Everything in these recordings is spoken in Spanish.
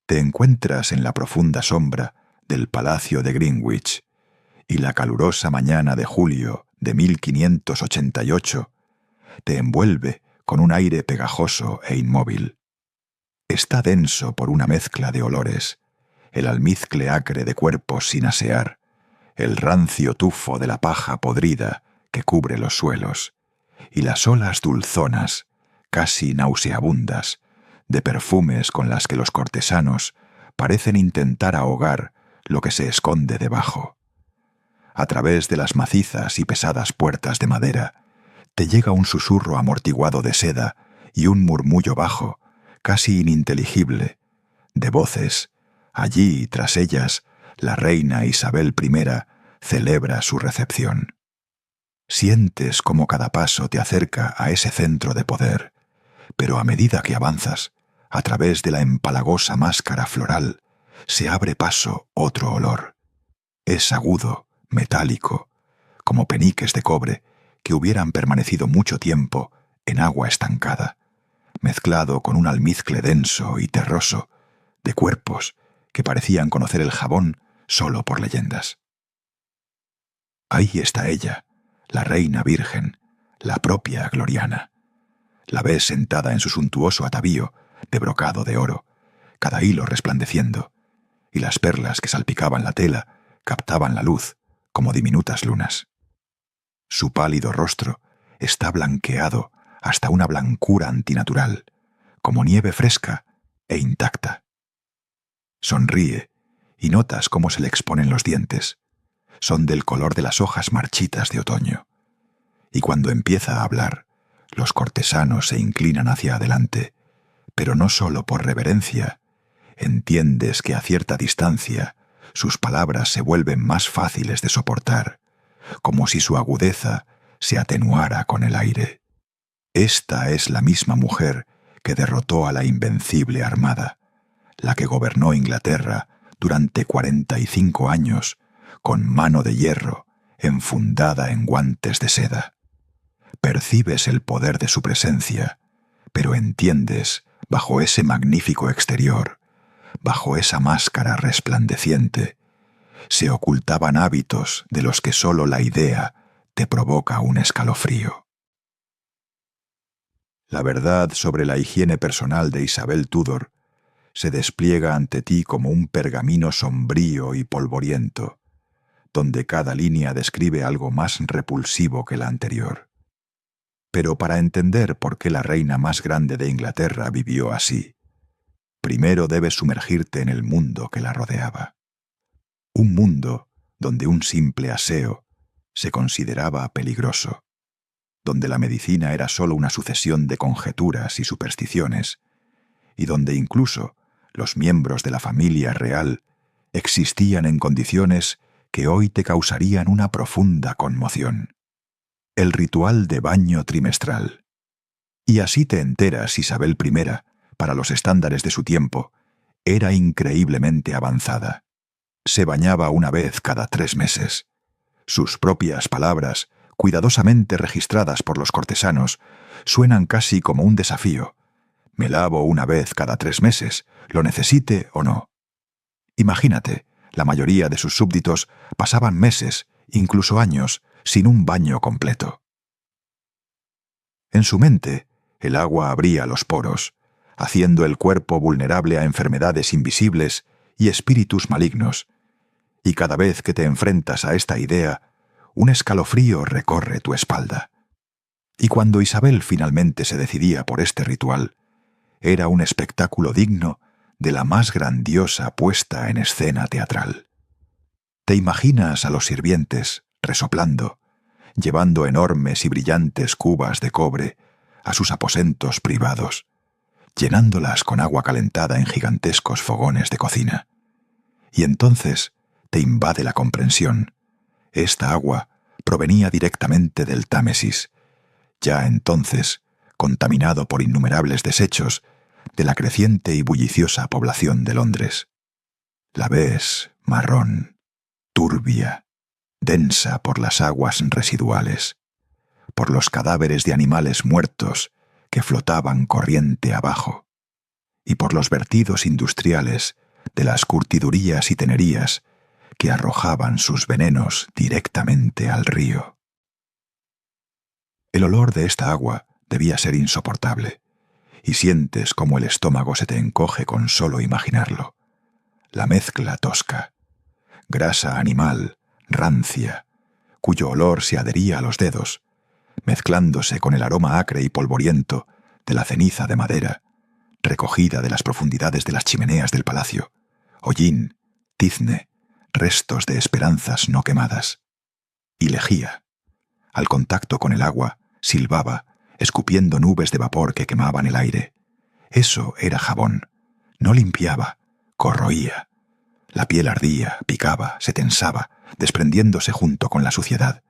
te encuentras en la profunda sombra del Palacio de Greenwich, y la calurosa mañana de julio de 1588 te envuelve con un aire pegajoso e inmóvil. Está denso por una mezcla de olores, el almizcle acre de cuerpos sin asear, el rancio tufo de la paja podrida que cubre los suelos, y las olas dulzonas, casi nauseabundas, de perfumes con las que los cortesanos parecen intentar ahogar lo que se esconde debajo. A través de las macizas y pesadas puertas de madera te llega un susurro amortiguado de seda y un murmullo bajo, casi ininteligible, de voces. Allí, tras ellas, la reina Isabel I celebra su recepción. Sientes cómo cada paso te acerca a ese centro de poder, pero a medida que avanzas, a través de la empalagosa máscara floral, se abre paso otro olor. Es agudo, metálico, como peniques de cobre que hubieran permanecido mucho tiempo en agua estancada, mezclado con un almizcle denso y terroso de cuerpos que parecían conocer el jabón solo por leyendas. Ahí está ella, la reina virgen, la propia Gloriana. La ves sentada en su suntuoso atavío de brocado de oro, cada hilo resplandeciendo, y las perlas que salpicaban la tela captaban la luz como diminutas lunas. Su pálido rostro está blanqueado hasta una blancura antinatural, como nieve fresca e intacta. Sonríe y notas cómo se le exponen los dientes. Son del color de las hojas marchitas de otoño. Y cuando empieza a hablar, los cortesanos se inclinan hacia adelante, pero no solo por reverencia. Entiendes que a cierta distancia sus palabras se vuelven más fáciles de soportar, como si su agudeza se atenuara con el aire. Esta es la misma mujer que derrotó a la invencible Armada, la que gobernó Inglaterra durante 45 años con mano de hierro enfundada en guantes de seda. Percibes el poder de su presencia, pero entiendes, bajo ese magnífico exterior, bajo esa máscara resplandeciente, se ocultaban hábitos de los que sólo la idea te provoca un escalofrío. La verdad sobre la higiene personal de Isabel Tudor se despliega ante ti como un pergamino sombrío y polvoriento, donde cada línea describe algo más repulsivo que la anterior. Pero para entender por qué la reina más grande de Inglaterra vivió así, primero debes sumergirte en el mundo que la rodeaba. Un mundo donde un simple aseo se consideraba peligroso, donde la medicina era sólo una sucesión de conjeturas y supersticiones, y donde incluso los miembros de la familia real existían en condiciones que hoy te causarían una profunda conmoción. El ritual de baño trimestral. Y así te enteras, Isabel I, para los estándares de su tiempo, era increíblemente avanzada. Se bañaba una vez cada 3 meses. Sus propias palabras, cuidadosamente registradas por los cortesanos, suenan casi como un desafío. Me lavo una vez cada 3 meses, lo necesite o no. Imagínate, la mayoría de sus súbditos pasaban meses, incluso años, sin un baño completo. En su mente, el agua abría los poros, haciendo el cuerpo vulnerable a enfermedades invisibles y espíritus malignos, y cada vez que te enfrentas a esta idea, un escalofrío recorre tu espalda. Y cuando Isabel finalmente se decidía por este ritual, era un espectáculo digno de la más grandiosa puesta en escena teatral. Te imaginas a los sirvientes, resoplando, llevando enormes y brillantes cubas de cobre a sus aposentos privados, llenándolas con agua calentada en gigantescos fogones de cocina. Y entonces te invade la comprensión. Esta agua provenía directamente del Támesis, ya entonces contaminado por innumerables desechos de la creciente y bulliciosa población de Londres. La ves marrón, turbia, densa por las aguas residuales, por los cadáveres de animales muertos que flotaban corriente abajo. y por los vertidos industriales de las curtidurías y tenerías que arrojaban sus venenos directamente al río. El olor de esta agua debía ser insoportable, y sientes cómo el estómago se te encoge con solo imaginarlo. La mezcla tosca, grasa animal, rancia, cuyo olor se adhería a los dedos, mezclándose con el aroma acre y polvoriento de la ceniza de madera, recogida de las profundidades de las chimeneas del palacio, hollín, tizne, restos de esperanzas no quemadas. Y lejía. Al contacto con el agua, silbaba, escupiendo nubes de vapor que quemaban el aire. Eso era jabón. No limpiaba, corroía. La piel ardía, picaba, se tensaba, desprendiéndose junto con la suciedad.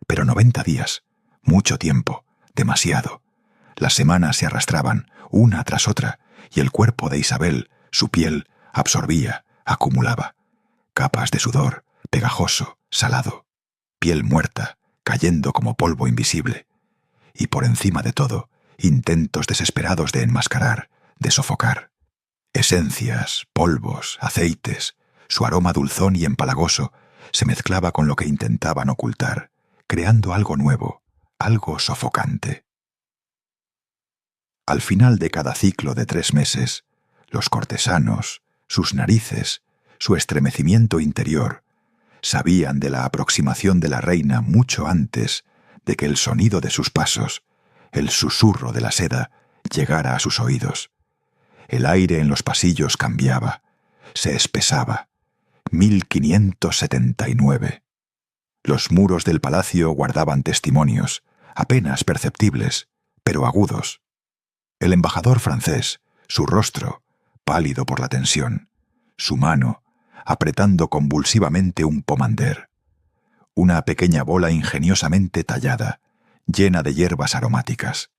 Pero 90 días, mucho tiempo, demasiado. Las semanas se arrastraban, una tras otra, y el cuerpo de Isabel, su piel, absorbía, acumulaba. Capas de sudor, pegajoso, salado. Piel muerta, cayendo como polvo invisible. Y por encima de todo, intentos desesperados de enmascarar, de sofocar. Esencias, polvos, aceites, su aroma dulzón y empalagoso se mezclaba con lo que intentaban ocultar, creando algo nuevo, algo sofocante. Al final de cada ciclo de 3 meses, los cortesanos, sus narices, su estremecimiento interior, sabían de la aproximación de la reina mucho antes de que el sonido de sus pasos, el susurro de la seda, llegara a sus oídos. El aire en los pasillos cambiaba, se espesaba. 1579. Los muros del palacio guardaban testimonios, apenas perceptibles, pero agudos. El embajador francés, su rostro, pálido por la tensión, su mano, apretando convulsivamente un pomander. Una pequeña bola ingeniosamente tallada, llena de hierbas aromáticas.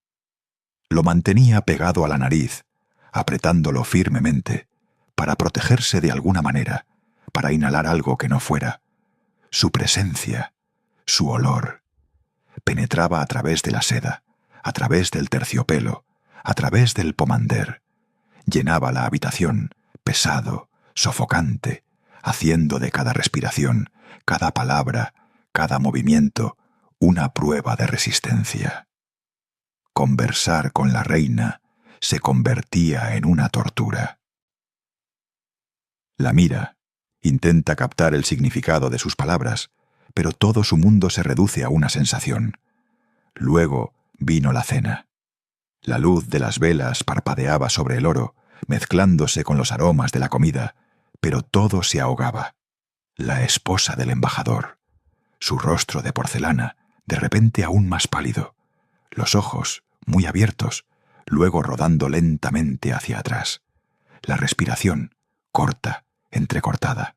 Lo mantenía pegado a la nariz, apretándolo firmemente, para protegerse de alguna manera, para inhalar algo que no fuera. Su presencia, su olor, penetraba a través de la seda, a través del terciopelo, a través del pomander. Llenaba la habitación, pesado, sofocante, haciendo de cada respiración, cada palabra, cada movimiento, una prueba de resistencia. Conversar con la reina se convertía en una tortura. La mira, intenta captar el significado de sus palabras, pero todo su mundo se reduce a una sensación. Luego vino la cena. La luz de las velas parpadeaba sobre el oro, mezclándose con los aromas de la comida, pero todo se ahogaba. La esposa del embajador, su rostro de porcelana, de repente aún más pálido, los ojos muy abiertos, luego rodando lentamente hacia atrás. La respiración, corta, entrecortada.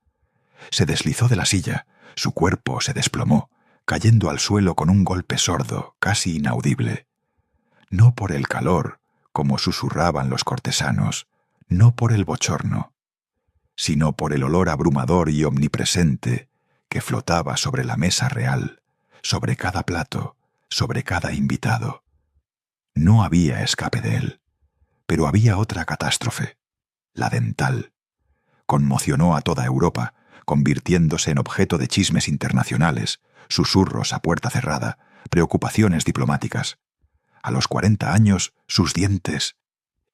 Se deslizó de la silla, su cuerpo se desplomó, cayendo al suelo con un golpe sordo, casi inaudible. No por el calor, como susurraban los cortesanos, no por el bochorno, sino por el olor abrumador y omnipresente que flotaba sobre la mesa real, sobre cada plato, sobre cada invitado. No había escape de él, pero había otra catástrofe, la dental. Conmocionó a toda Europa, convirtiéndose en objeto de chismes internacionales, susurros a puerta cerrada, preocupaciones diplomáticas. A los 40 años, sus dientes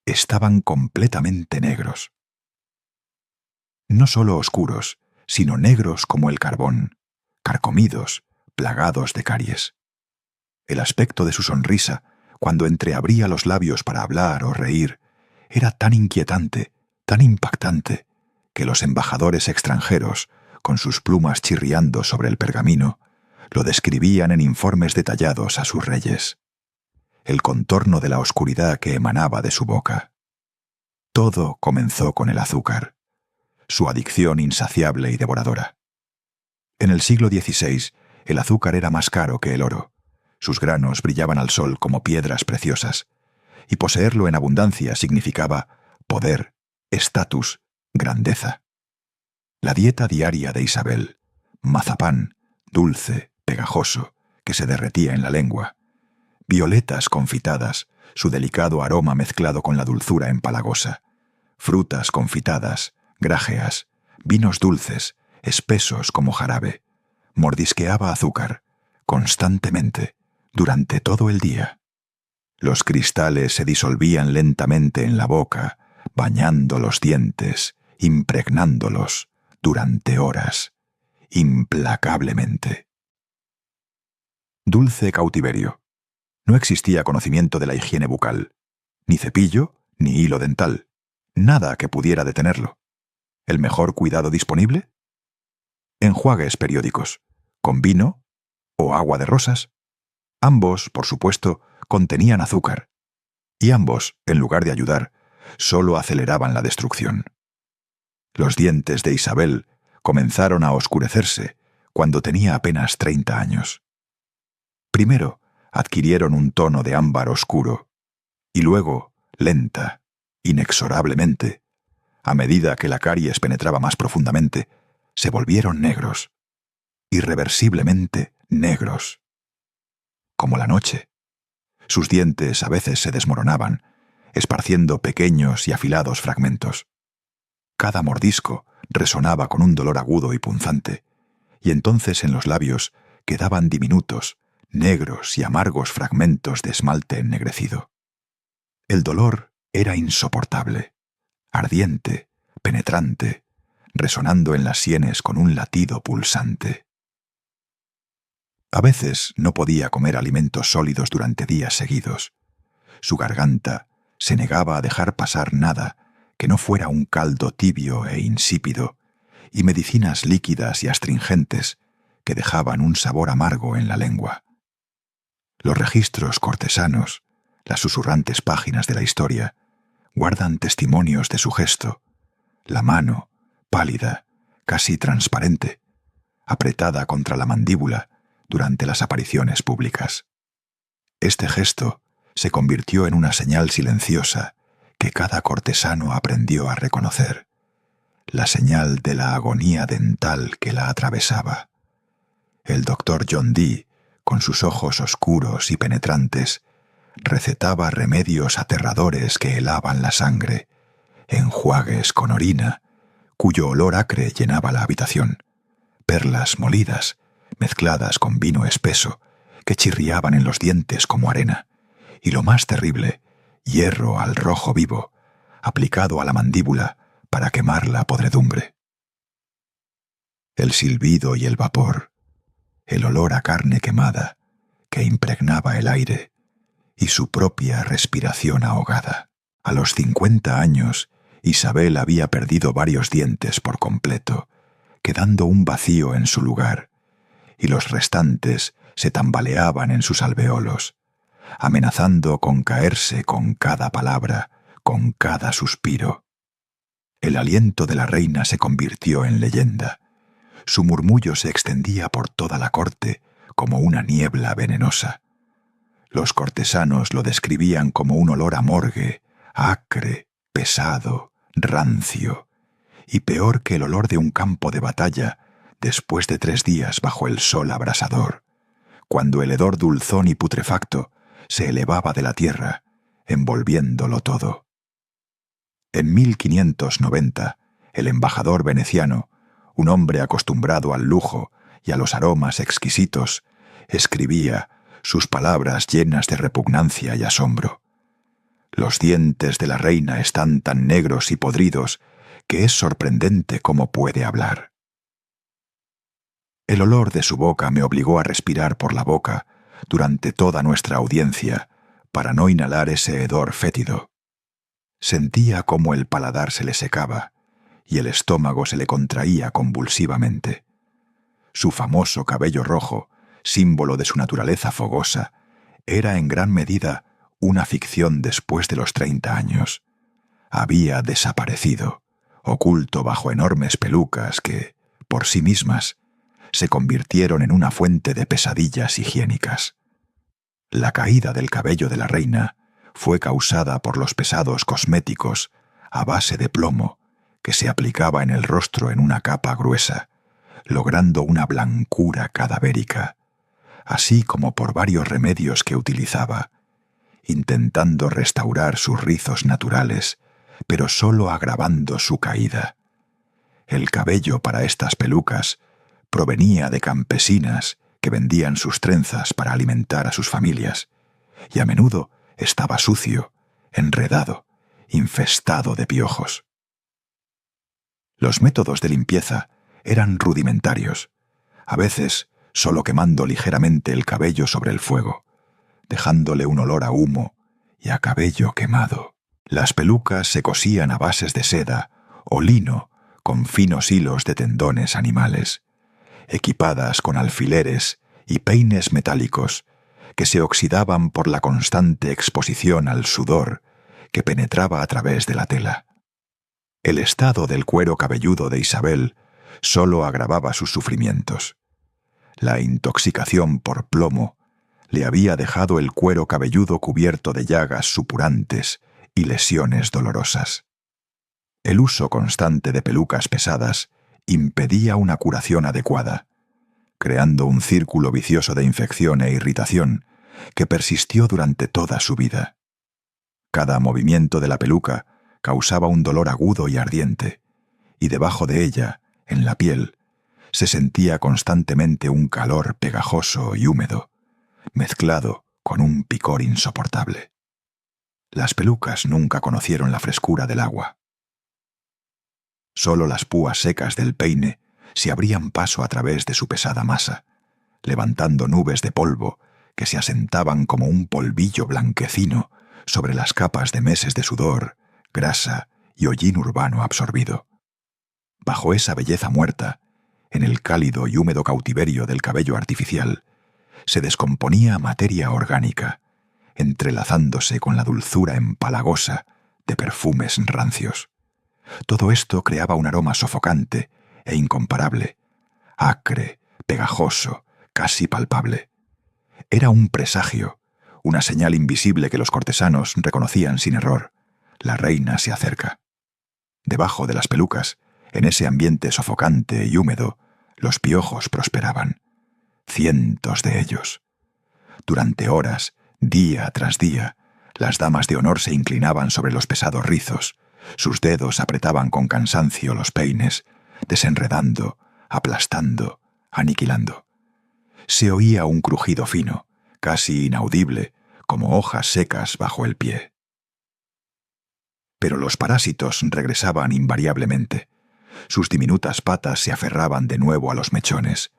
estaban completamente negros. No solo oscuros, sino negros como el carbón, carcomidos, plagados de caries. El aspecto de su sonrisa, cuando entreabría los labios para hablar o reír, era tan inquietante, tan impactante, que los embajadores extranjeros, con sus plumas chirriando sobre el pergamino, lo describían en informes detallados a sus reyes. El contorno de la oscuridad que emanaba de su boca. Todo comenzó con el azúcar, su adicción insaciable y devoradora. En el siglo XVI, el azúcar era más caro que el oro. Sus granos brillaban al sol como piedras preciosas, y poseerlo en abundancia significaba poder, estatus, grandeza. La dieta diaria de Isabel, mazapán, dulce, pegajoso, que se derretía en la lengua, violetas confitadas, su delicado aroma mezclado con la dulzura empalagosa, frutas confitadas, grájeas, vinos dulces, espesos como jarabe. Mordisqueaba azúcar, constantemente, durante todo el día. Los cristales se disolvían lentamente en la boca, bañando los dientes, impregnándolos, durante horas, implacablemente. Dulce cautiverio. No existía conocimiento de la higiene bucal, ni cepillo, ni hilo dental, nada que pudiera detenerlo. ¿El mejor cuidado disponible? Enjuagues periódicos, con vino o agua de rosas. Ambos, por supuesto, contenían azúcar, y ambos, en lugar de ayudar, solo aceleraban la destrucción. Los dientes de Isabel comenzaron a oscurecerse cuando tenía apenas 30 años. Primero, adquirieron un tono de ámbar oscuro, y luego, lenta, inexorablemente, a medida que la caries penetraba más profundamente, se volvieron negros, irreversiblemente negros. Como la noche. Sus dientes a veces se desmoronaban, esparciendo pequeños y afilados fragmentos. Cada mordisco resonaba con un dolor agudo y punzante, y entonces en los labios quedaban diminutos, negros y amargos fragmentos de esmalte ennegrecido. El dolor era insoportable, ardiente, penetrante, resonando en las sienes con un latido pulsante. A veces no podía comer alimentos sólidos durante días seguidos. Su garganta se negaba a dejar pasar nada que no fuera un caldo tibio e insípido, y medicinas líquidas y astringentes que dejaban un sabor amargo en la lengua. Los registros cortesanos, las susurrantes páginas de la historia, guardan testimonios de su gesto, la mano, pálida, casi transparente, apretada contra la mandíbula durante las apariciones públicas. Este gesto se convirtió en una señal silenciosa que cada cortesano aprendió a reconocer, la señal de la agonía dental que la atravesaba. El doctor John Dee, con sus ojos oscuros y penetrantes, recetaba remedios aterradores que helaban la sangre, enjuagues con orina, cuyo olor acre llenaba la habitación, perlas molidas, mezcladas con vino espeso, que chirriaban en los dientes como arena, y lo más terrible, hierro al rojo vivo, aplicado a la mandíbula para quemar la podredumbre. El silbido y el vapor, el olor a carne quemada que impregnaba el aire, y su propia respiración ahogada. A los 50 años, Isabel había perdido varios dientes por completo, quedando un vacío en su lugar, y los restantes se tambaleaban en sus alveolos, amenazando con caerse con cada palabra, con cada suspiro. El aliento de la reina se convirtió en leyenda. Su murmullo se extendía por toda la corte como una niebla venenosa. Los cortesanos lo describían como un olor a morgue, acre, pesado, rancio, y peor que el olor de un campo de batalla después de 3 días bajo el sol abrasador, cuando el hedor dulzón y putrefacto se elevaba de la tierra, envolviéndolo todo. En 1590, el embajador veneciano, un hombre acostumbrado al lujo y a los aromas exquisitos, escribía sus palabras llenas de repugnancia y asombro. Los dientes de la reina están tan negros y podridos que es sorprendente cómo puede hablar. El olor de su boca me obligó a respirar por la boca durante toda nuestra audiencia para no inhalar ese hedor fétido. Sentía cómo el paladar se le secaba y el estómago se le contraía convulsivamente. Su famoso cabello rojo, símbolo de su naturaleza fogosa, era en gran medida una ficción después de los 30 años. Había desaparecido, oculto bajo enormes pelucas que, por sí mismas, se convirtieron en una fuente de pesadillas higiénicas. La caída del cabello de la reina fue causada por los pesados cosméticos a base de plomo que se aplicaba en el rostro en una capa gruesa, logrando una blancura cadavérica, así como por varios remedios que utilizaba, intentando restaurar sus rizos naturales pero solo agravando su caída. El cabello para estas pelucas provenía de campesinas que vendían sus trenzas para alimentar a sus familias, y a menudo estaba sucio, enredado, infestado de piojos. Los métodos de limpieza eran rudimentarios, a veces solo quemando ligeramente el cabello sobre el fuego, dejándole un olor a humo y a cabello quemado. Las pelucas se cosían a bases de seda o lino con finos hilos de tendones animales, equipadas con alfileres y peines metálicos que se oxidaban por la constante exposición al sudor que penetraba a través de la tela. El estado del cuero cabelludo de Isabel solo agravaba sus sufrimientos. La intoxicación por plomo le había dejado el cuero cabelludo cubierto de llagas supurantes y lesiones dolorosas. El uso constante de pelucas pesadas impedía una curación adecuada, creando un círculo vicioso de infección e irritación que persistió durante toda su vida. Cada movimiento de la peluca causaba un dolor agudo y ardiente, y debajo de ella, en la piel, se sentía constantemente un calor pegajoso y húmedo, mezclado con un picor insoportable. Las pelucas nunca conocieron la frescura del agua. Solo las púas secas del peine se abrían paso a través de su pesada masa, levantando nubes de polvo que se asentaban como un polvillo blanquecino sobre las capas de meses de sudor, grasa y hollín urbano absorbido. Bajo esa belleza muerta, en el cálido y húmedo cautiverio del cabello artificial, se descomponía materia orgánica, entrelazándose con la dulzura empalagosa de perfumes rancios. Todo esto creaba un aroma sofocante e incomparable, acre, pegajoso, casi palpable. Era un presagio, una señal invisible que los cortesanos reconocían sin error. La reina se acerca. Debajo de las pelucas, en ese ambiente sofocante y húmedo, los piojos prosperaban. Cientos de ellos. Durante horas, día tras día, las damas de honor se inclinaban sobre los pesados rizos, sus dedos apretaban con cansancio los peines, desenredando, aplastando, aniquilando. Se oía un crujido fino, casi inaudible, como hojas secas bajo el pie. Pero los parásitos regresaban invariablemente. Sus diminutas patas se aferraban de nuevo a los mechones.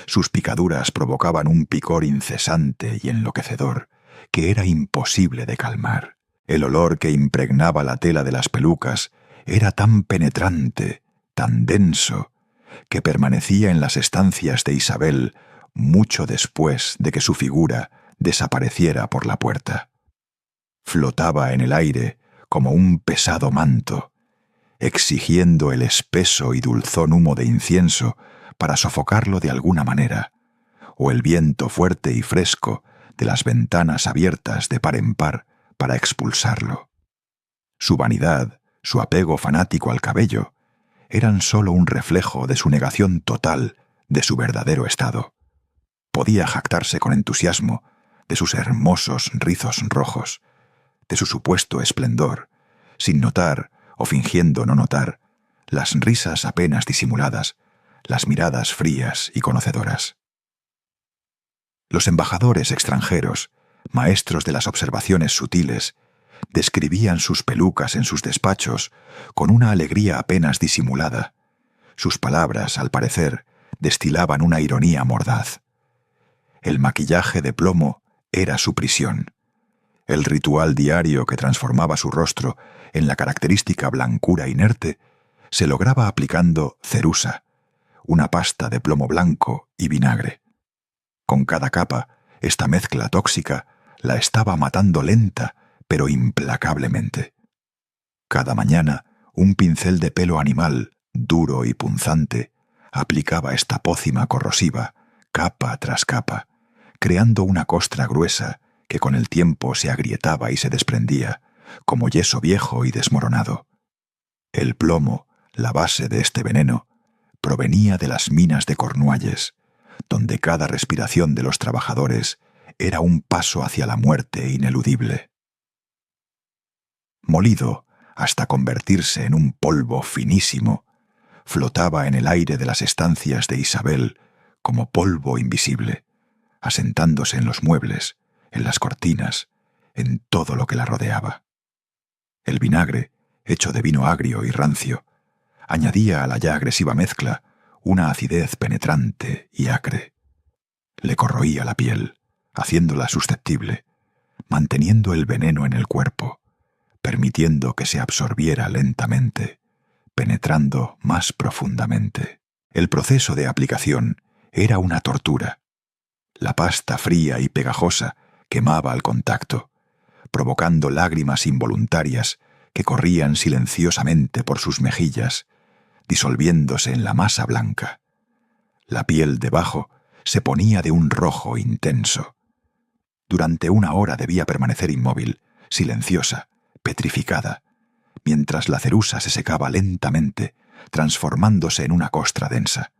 Sus picaduras provocaban un picor incesante y enloquecedor, que era imposible de calmar. El olor que impregnaba la tela de las pelucas era tan penetrante, tan denso, que permanecía en las estancias de Isabel mucho después de que su figura desapareciera por la puerta. Flotaba en el aire como un pesado manto, exigiendo el espeso y dulzón humo de incienso para sofocarlo de alguna manera, o el viento fuerte y fresco de las ventanas abiertas de par en par para expulsarlo. Su vanidad, su apego fanático al cabello, eran sólo un reflejo de su negación total de su verdadero estado. Podía jactarse con entusiasmo de sus hermosos rizos rojos, de su supuesto esplendor, sin notar, o fingiendo no notar, las risas apenas disimuladas, las miradas frías y conocedoras. Los embajadores extranjeros, maestros de las observaciones sutiles, describían sus pelucas en sus despachos con una alegría apenas disimulada. Sus palabras, al parecer, destilaban una ironía mordaz. El maquillaje de plomo era su prisión. El ritual diario que transformaba su rostro en la característica blancura inerte se lograba aplicando cerusa, una pasta de plomo blanco y vinagre. Con cada capa, esta mezcla tóxica la estaba matando lenta pero implacablemente. Cada mañana, un pincel de pelo animal, duro y punzante, aplicaba esta pócima corrosiva, capa tras capa, creando una costra gruesa que con el tiempo se agrietaba y se desprendía, como yeso viejo y desmoronado. El plomo, la base de este veneno, provenía de las minas de Cornualles, donde cada respiración de los trabajadores era un paso hacia la muerte ineludible. Molido, hasta convertirse en un polvo finísimo, flotaba en el aire de las estancias de Isabel como polvo invisible, asentándose en los muebles, en las cortinas, en todo lo que la rodeaba. El vinagre, hecho de vino agrio y rancio, añadía a la ya agresiva mezcla una acidez penetrante y acre. Le corroía la piel, haciéndola susceptible, manteniendo el veneno en el cuerpo, permitiendo que se absorbiera lentamente, penetrando más profundamente. El proceso de aplicación era una tortura. La pasta fría y pegajosa quemaba al contacto, provocando lágrimas involuntarias que corrían silenciosamente por sus mejillas, disolviéndose en la masa blanca. La piel debajo se ponía de un rojo intenso. Durante 1 hora debía permanecer inmóvil, silenciosa, petrificada, mientras la cerusa se secaba lentamente, transformándose en una costra densa.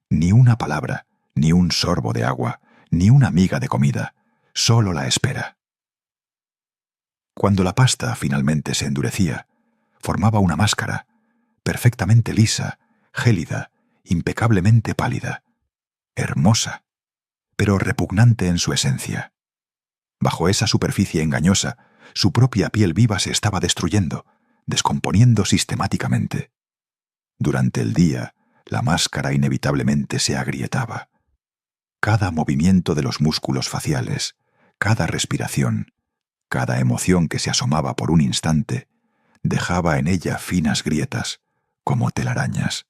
Ni una palabra, ni un sorbo de agua, ni una miga de comida, solo la espera. Cuando la pasta finalmente se endurecía, formaba una máscara, perfectamente lisa, gélida, impecablemente pálida, hermosa, pero repugnante en su esencia. Bajo esa superficie engañosa, su propia piel viva se estaba destruyendo, descomponiendo sistemáticamente. Durante el día, la máscara inevitablemente se agrietaba. Cada movimiento de los músculos faciales, cada respiración, cada emoción que se asomaba por un instante, dejaba en ella finas grietas, como telarañas.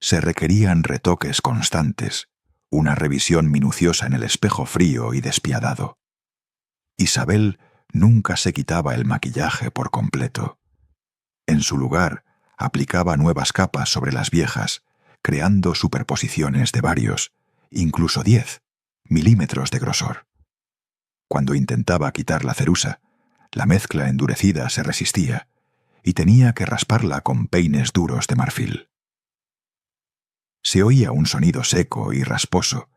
Se requerían retoques constantes, una revisión minuciosa en el espejo frío y despiadado. Isabel nunca se quitaba el maquillaje por completo. En su lugar, aplicaba nuevas capas sobre las viejas, creando superposiciones de varios, incluso 10 milímetros de grosor. Cuando intentaba quitar la cerusa, la mezcla endurecida se resistía y tenía que rasparla con peines duros de marfil. Se oía un sonido seco y rasposo,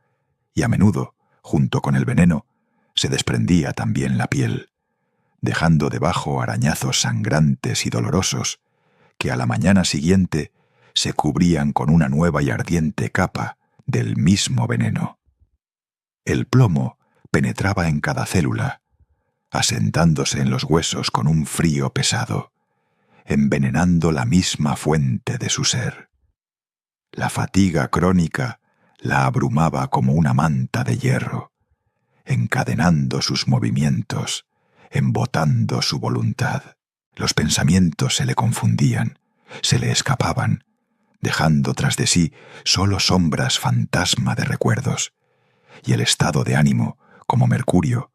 y a menudo, junto con el veneno, se desprendía también la piel, dejando debajo arañazos sangrantes y dolorosos que a la mañana siguiente se cubrían con una nueva y ardiente capa del mismo veneno. El plomo penetraba en cada célula, asentándose en los huesos con un frío pesado, envenenando la misma fuente de su ser. La fatiga crónica la abrumaba como una manta de hierro, encadenando sus movimientos, embotando su voluntad. Los pensamientos se le confundían, se le escapaban, dejando tras de sí solo sombras fantasma de recuerdos, y el estado de ánimo, como mercurio,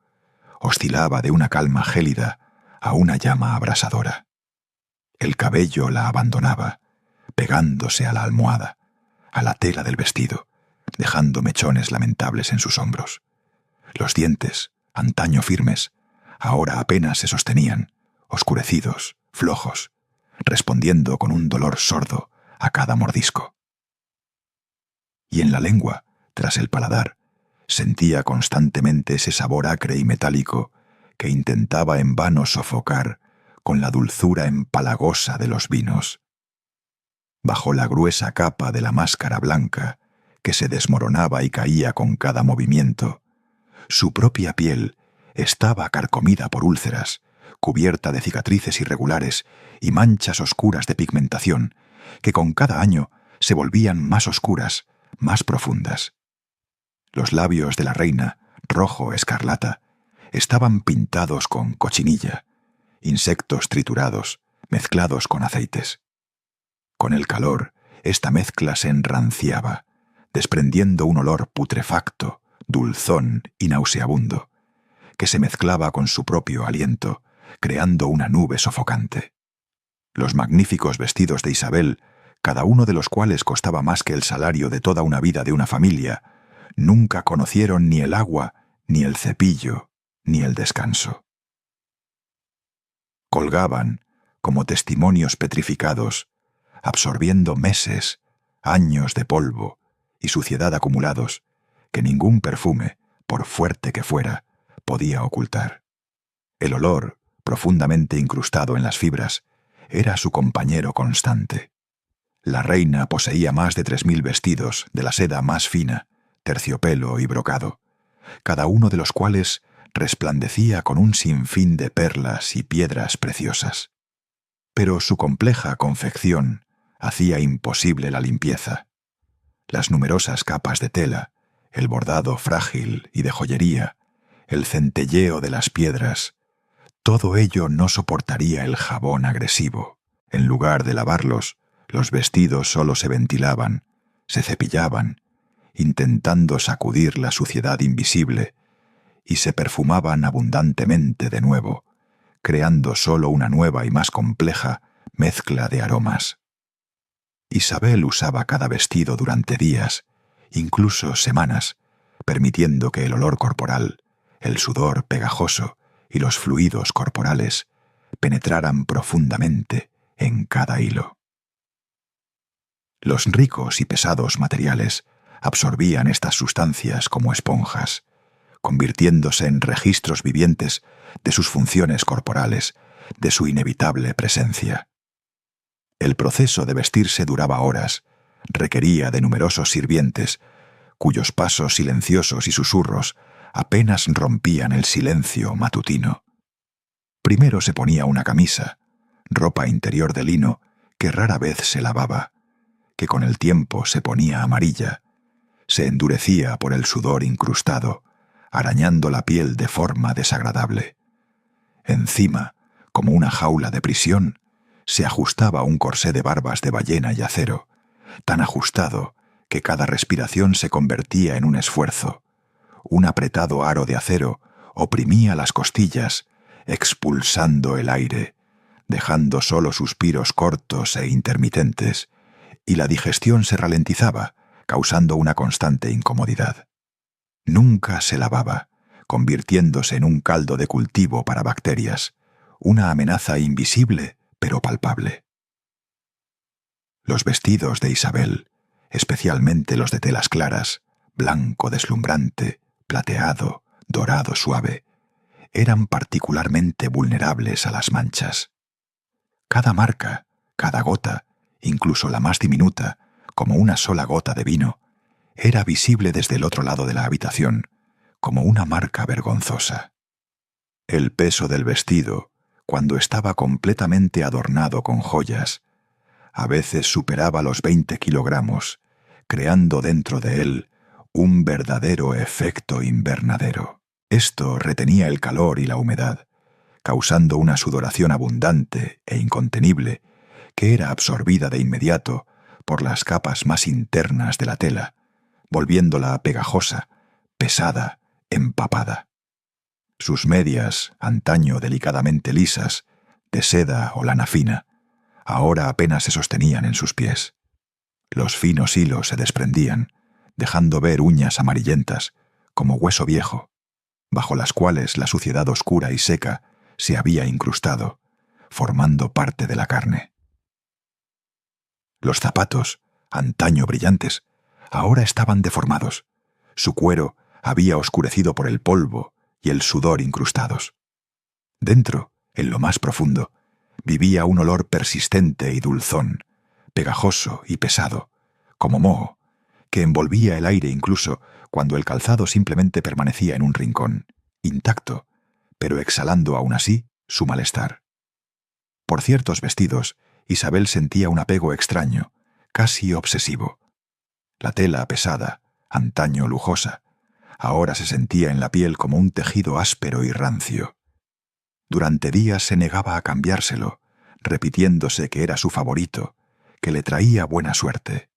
oscilaba de una calma gélida a una llama abrasadora. El cabello la abandonaba, pegándose a la almohada, a la tela del vestido, dejando mechones lamentables en sus hombros. Los dientes, antaño firmes, ahora apenas se sostenían, oscurecidos, flojos, respondiendo con un dolor sordo a cada mordisco. Y en la lengua, tras el paladar, sentía constantemente ese sabor acre y metálico que intentaba en vano sofocar con la dulzura empalagosa de los vinos. Bajo la gruesa capa de la máscara blanca, que se desmoronaba y caía con cada movimiento, su propia piel estaba carcomida por úlceras, cubierta de cicatrices irregulares y manchas oscuras de pigmentación, que con cada año se volvían más oscuras, más profundas. Los labios de la reina, rojo escarlata, estaban pintados con cochinilla, insectos triturados, mezclados con aceites. Con el calor, esta mezcla se enranciaba, desprendiendo un olor putrefacto, dulzón y nauseabundo, que se mezclaba con su propio aliento, creando una nube sofocante. Los magníficos vestidos de Isabel, cada uno de los cuales costaba más que el salario de toda una vida de una familia, nunca conocieron ni el agua, ni el cepillo, ni el descanso. Colgaban, como testimonios petrificados, absorbiendo meses, años de polvo y suciedad acumulados que ningún perfume, por fuerte que fuera, podía ocultar. El olor, profundamente incrustado en las fibras, era su compañero constante. La reina poseía más de 3000 vestidos de la seda más fina, terciopelo y brocado, cada uno de los cuales resplandecía con un sinfín de perlas y piedras preciosas. Pero su compleja confección hacía imposible la limpieza. Las numerosas capas de tela, el bordado frágil y de joyería, el centelleo de las piedras, todo ello no soportaría el jabón agresivo. En lugar de lavarlos, los vestidos solo se ventilaban, se cepillaban, intentando sacudir la suciedad invisible, y se perfumaban abundantemente de nuevo, creando solo una nueva y más compleja mezcla de aromas. Isabel usaba cada vestido durante días, incluso semanas, permitiendo que el olor corporal, el sudor pegajoso y los fluidos corporales penetraran profundamente en cada hilo. Los ricos y pesados materiales absorbían estas sustancias como esponjas, convirtiéndose en registros vivientes de sus funciones corporales, de su inevitable presencia. El proceso de vestirse duraba horas, requería de numerosos sirvientes, cuyos pasos silenciosos y susurros apenas rompían el silencio matutino. Primero se ponía una camisa, ropa interior de lino que rara vez se lavaba, que con el tiempo se ponía amarilla, se endurecía por el sudor incrustado, arañando la piel de forma desagradable. Encima, como una jaula de prisión, se ajustaba un corsé de barbas de ballena y acero, tan ajustado que cada respiración se convertía en un esfuerzo. Un apretado aro de acero oprimía las costillas, expulsando el aire, dejando solo suspiros cortos e intermitentes, y la digestión se ralentizaba, causando una constante incomodidad. Nunca se lavaba, convirtiéndose en un caldo de cultivo para bacterias, una amenaza invisible pero palpable. Los vestidos de Isabel, especialmente los de telas claras, blanco deslumbrante, plateado, dorado suave, eran particularmente vulnerables a las manchas. Cada marca, cada gota, incluso la más diminuta, como una sola gota de vino, era visible desde el otro lado de la habitación, como una marca vergonzosa. El peso del vestido, cuando estaba completamente adornado con joyas, a veces superaba los 20 kilogramos, creando dentro de él un verdadero efecto invernadero. Esto retenía el calor y la humedad, causando una sudoración abundante e incontenible que era absorbida de inmediato por las capas más internas de la tela, volviéndola pegajosa, pesada, empapada. Sus medias, antaño delicadamente lisas, de seda o lana fina, ahora apenas se sostenían en sus pies. Los finos hilos se desprendían, dejando ver uñas amarillentas, como hueso viejo, bajo las cuales la suciedad oscura y seca se había incrustado, formando parte de la carne. Los zapatos, antaño brillantes, ahora estaban deformados. Su cuero había oscurecido por el polvo y el sudor incrustados. Dentro, en lo más profundo, vivía un olor persistente y dulzón, pegajoso y pesado, como moho, que envolvía el aire incluso cuando el calzado simplemente permanecía en un rincón, intacto, pero exhalando aún así su malestar. Por ciertos vestidos, Isabel sentía un apego extraño, casi obsesivo. La tela pesada, antaño lujosa, ahora se sentía en la piel como un tejido áspero y rancio. Durante días se negaba a cambiárselo, repitiéndose que era su favorito, que le traía buena suerte.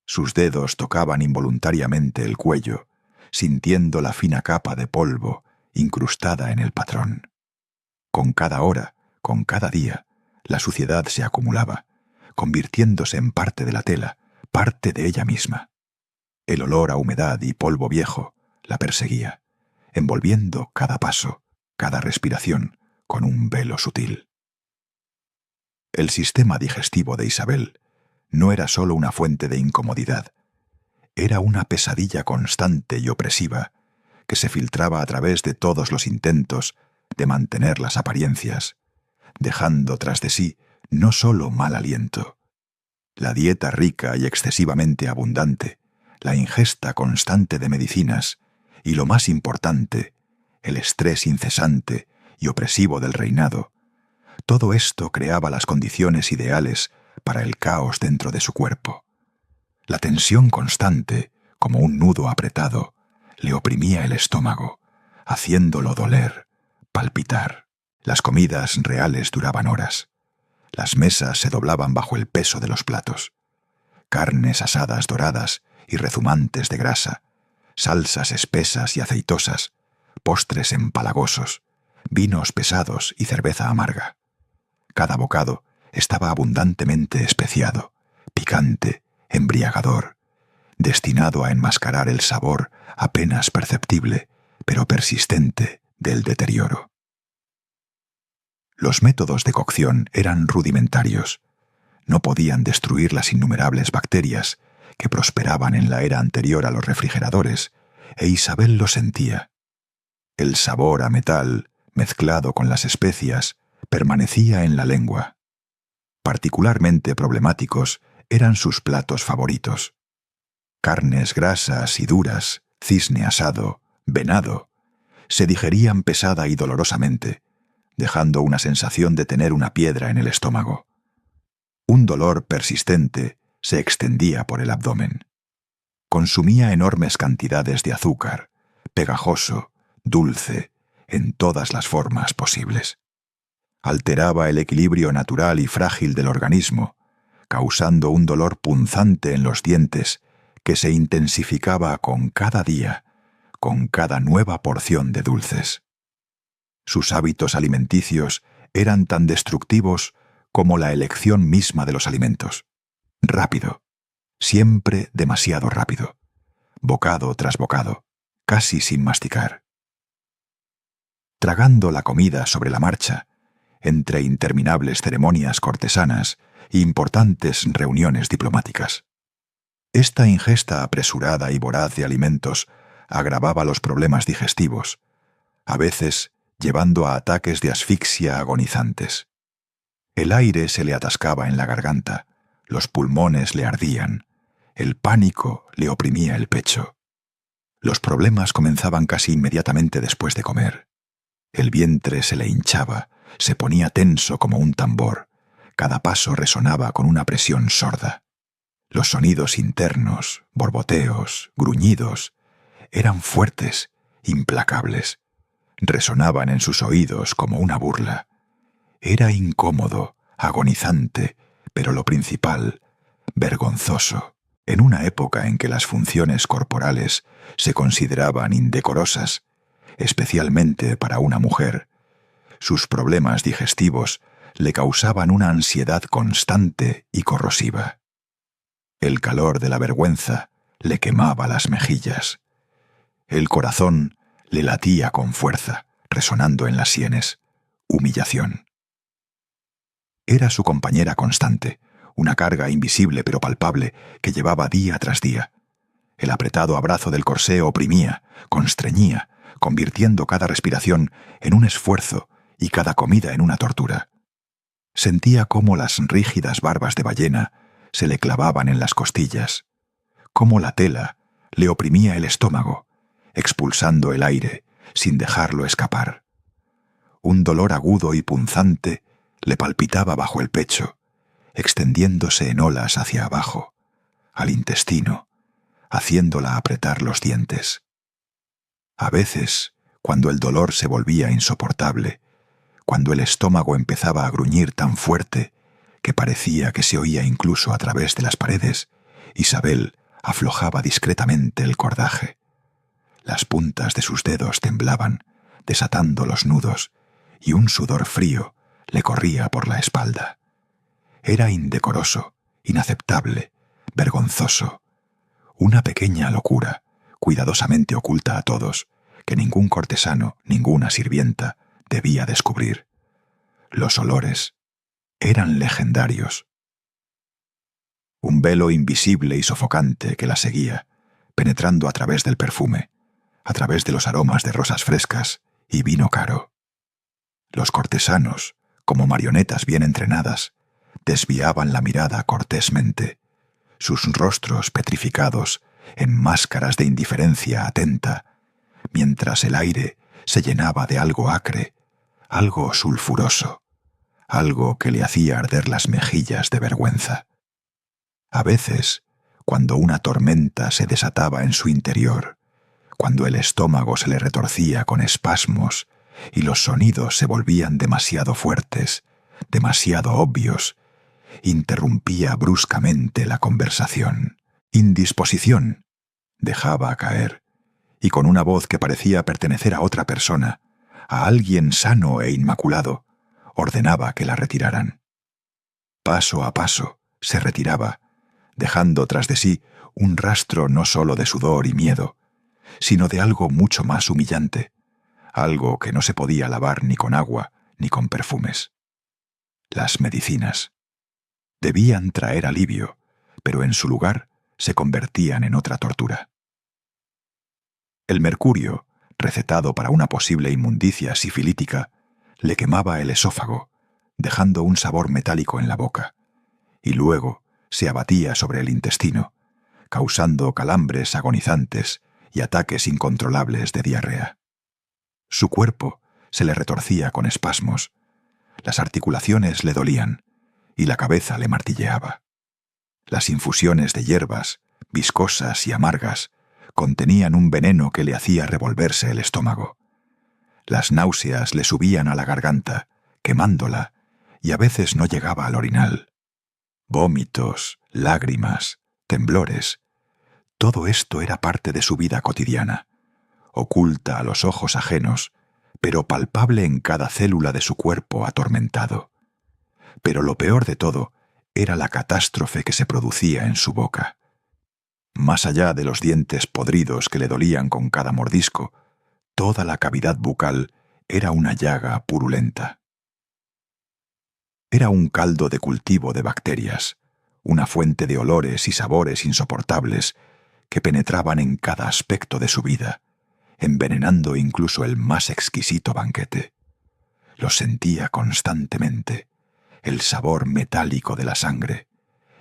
Sus dedos tocaban involuntariamente el cuello, sintiendo la fina capa de polvo incrustada en el patrón. Con cada hora, con cada día, la suciedad se acumulaba, convirtiéndose en parte de la tela, parte de ella misma. El olor a humedad y polvo viejo la perseguía, envolviendo cada paso, cada respiración, con un velo sutil. El sistema digestivo de Isabel no era solo una fuente de incomodidad, era una pesadilla constante y opresiva que se filtraba a través de todos los intentos de mantener las apariencias, dejando tras de sí no solo mal aliento. La dieta rica y excesivamente abundante, la ingesta constante de medicinas y, lo más importante, el estrés incesante y opresivo del reinado, todo esto creaba las condiciones ideales para el caos dentro de su cuerpo. La tensión constante, como un nudo apretado, le oprimía el estómago, haciéndolo doler, palpitar. Las comidas reales duraban horas. Las mesas se doblaban bajo el peso de los platos. Carnes asadas doradas y rezumantes de grasa, salsas espesas y aceitosas, postres empalagosos, vinos pesados y cerveza amarga. Cada bocado estaba abundantemente especiado, picante, embriagador, destinado a enmascarar el sabor apenas perceptible, pero persistente, del deterioro. Los métodos de cocción eran rudimentarios. No podían destruir las innumerables bacterias que prosperaban en la era anterior a los refrigeradores, e Isabel lo sentía. El sabor a metal, mezclado con las especias, permanecía en la lengua. Particularmente problemáticos eran sus platos favoritos. Carnes grasas y duras, cisne asado, venado, se digerían pesada y dolorosamente, dejando una sensación de tener una piedra en el estómago. Un dolor persistente se extendía por el abdomen. Consumía enormes cantidades de azúcar, pegajoso, dulce, en todas las formas posibles. Alteraba el equilibrio natural y frágil del organismo, causando un dolor punzante en los dientes que se intensificaba con cada día, con cada nueva porción de dulces. Sus hábitos alimenticios eran tan destructivos como la elección misma de los alimentos. Rápido, siempre demasiado rápido, bocado tras bocado, casi sin masticar. Tragando la comida sobre la marcha, entre interminables ceremonias cortesanas e importantes reuniones diplomáticas. Esta ingesta apresurada y voraz de alimentos agravaba los problemas digestivos, a veces llevando a ataques de asfixia agonizantes. El aire se le atascaba en la garganta, los pulmones le ardían, el pánico le oprimía el pecho. Los problemas comenzaban casi inmediatamente después de comer. El vientre se le hinchaba, se ponía tenso como un tambor, cada paso resonaba con una presión sorda. Los sonidos internos, borboteos, gruñidos, eran fuertes, implacables. Resonaban en sus oídos como una burla. Era incómodo, agonizante, pero lo principal, vergonzoso. En una época en que las funciones corporales se consideraban indecorosas, especialmente para una mujer, sus problemas digestivos le causaban una ansiedad constante y corrosiva. El calor de la vergüenza le quemaba las mejillas. El corazón le latía con fuerza, resonando en las sienes. Humillación. Era su compañera constante, una carga invisible pero palpable que llevaba día tras día. El apretado abrazo del corsé oprimía, constreñía, convirtiendo cada respiración en un esfuerzo y cada comida en una tortura. Sentía cómo las rígidas barbas de ballena se le clavaban en las costillas, cómo la tela le oprimía el estómago, expulsando el aire sin dejarlo escapar. Un dolor agudo y punzante le palpitaba bajo el pecho, extendiéndose en olas hacia abajo, al intestino, haciéndola apretar los dientes. A veces, cuando el dolor se volvía insoportable, cuando el estómago empezaba a gruñir tan fuerte que parecía que se oía incluso a través de las paredes, Isabel aflojaba discretamente el cordaje. Las puntas de sus dedos temblaban, desatando los nudos, y un sudor frío le corría por la espalda. Era indecoroso, inaceptable, vergonzoso. Una pequeña locura, cuidadosamente oculta a todos, que ningún cortesano, ninguna sirvienta debía descubrir. Los olores eran legendarios. Un velo invisible y sofocante que la seguía, penetrando a través del perfume, a través de los aromas de rosas frescas y vino caro. Los cortesanos, como marionetas bien entrenadas, desviaban la mirada cortésmente, sus rostros petrificados en máscaras de indiferencia atenta, mientras el aire se llenaba de algo acre, algo sulfuroso, algo que le hacía arder las mejillas de vergüenza. A veces, cuando una tormenta se desataba en su interior, cuando el estómago se le retorcía con espasmos y los sonidos se volvían demasiado fuertes, demasiado obvios, interrumpía bruscamente la conversación. Indisposición, dejaba caer, y con una voz que parecía pertenecer a otra persona, a alguien sano e inmaculado, ordenaba que la retiraran. Paso a paso se retiraba, dejando tras de sí un rastro no solo de sudor y miedo, sino de algo mucho más humillante, algo que no se podía lavar ni con agua ni con perfumes. Las medicinas. Debían traer alivio, pero en su lugar se convertían en otra tortura. El mercurio, recetado para una posible inmundicia sifilítica, le quemaba el esófago, dejando un sabor metálico en la boca, y luego se abatía sobre el intestino, causando calambres agonizantes y ataques incontrolables de diarrea. Su cuerpo se le retorcía con espasmos, las articulaciones le dolían y la cabeza le martilleaba. Las infusiones de hierbas, viscosas y amargas, contenían un veneno que le hacía revolverse el estómago. Las náuseas le subían a la garganta, quemándola, y a veces no llegaba al orinal. Vómitos, lágrimas, temblores, todo esto era parte de su vida cotidiana, oculta a los ojos ajenos, pero palpable en cada célula de su cuerpo atormentado. Pero lo peor de todo era la catástrofe que se producía en su boca. Más allá de los dientes podridos que le dolían con cada mordisco, toda la cavidad bucal era una llaga purulenta. Era un caldo de cultivo de bacterias, una fuente de olores y sabores insoportables que penetraban en cada aspecto de su vida, envenenando incluso el más exquisito banquete. Los sentía constantemente, el sabor metálico de la sangre,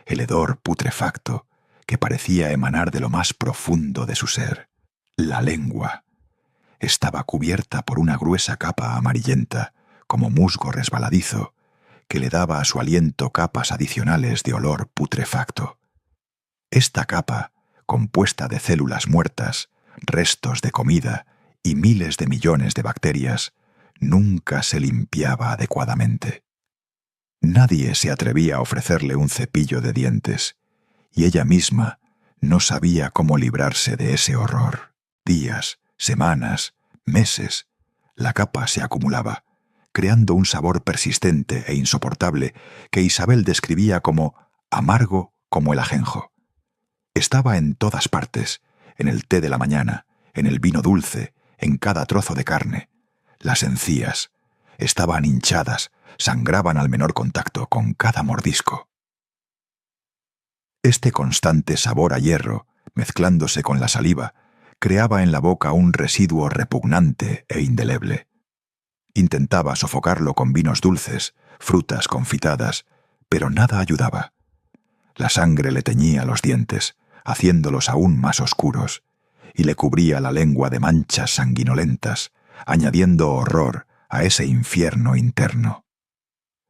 el hedor putrefacto que parecía emanar de lo más profundo de su ser. La lengua estaba cubierta por una gruesa capa amarillenta, como musgo resbaladizo, que le daba a su aliento capas adicionales de olor putrefacto. Esta capa, compuesta de células muertas, restos de comida y miles de millones de bacterias, nunca se limpiaba adecuadamente. Nadie se atrevía a ofrecerle un cepillo de dientes, y ella misma no sabía cómo librarse de ese horror. Días, semanas, meses, la capa se acumulaba, creando un sabor persistente e insoportable que Isabel describía como amargo como el ajenjo. Estaba en todas partes, en el té de la mañana, en el vino dulce, en cada trozo de carne. Las encías estaban hinchadas, sangraban al menor contacto con cada mordisco. Este constante sabor a hierro, mezclándose con la saliva, creaba en la boca un residuo repugnante e indeleble. Intentaba sofocarlo con vinos dulces, frutas confitadas, pero nada ayudaba. La sangre le teñía los dientes, haciéndolos aún más oscuros, y le cubría la lengua de manchas sanguinolentas, añadiendo horror a ese infierno interno.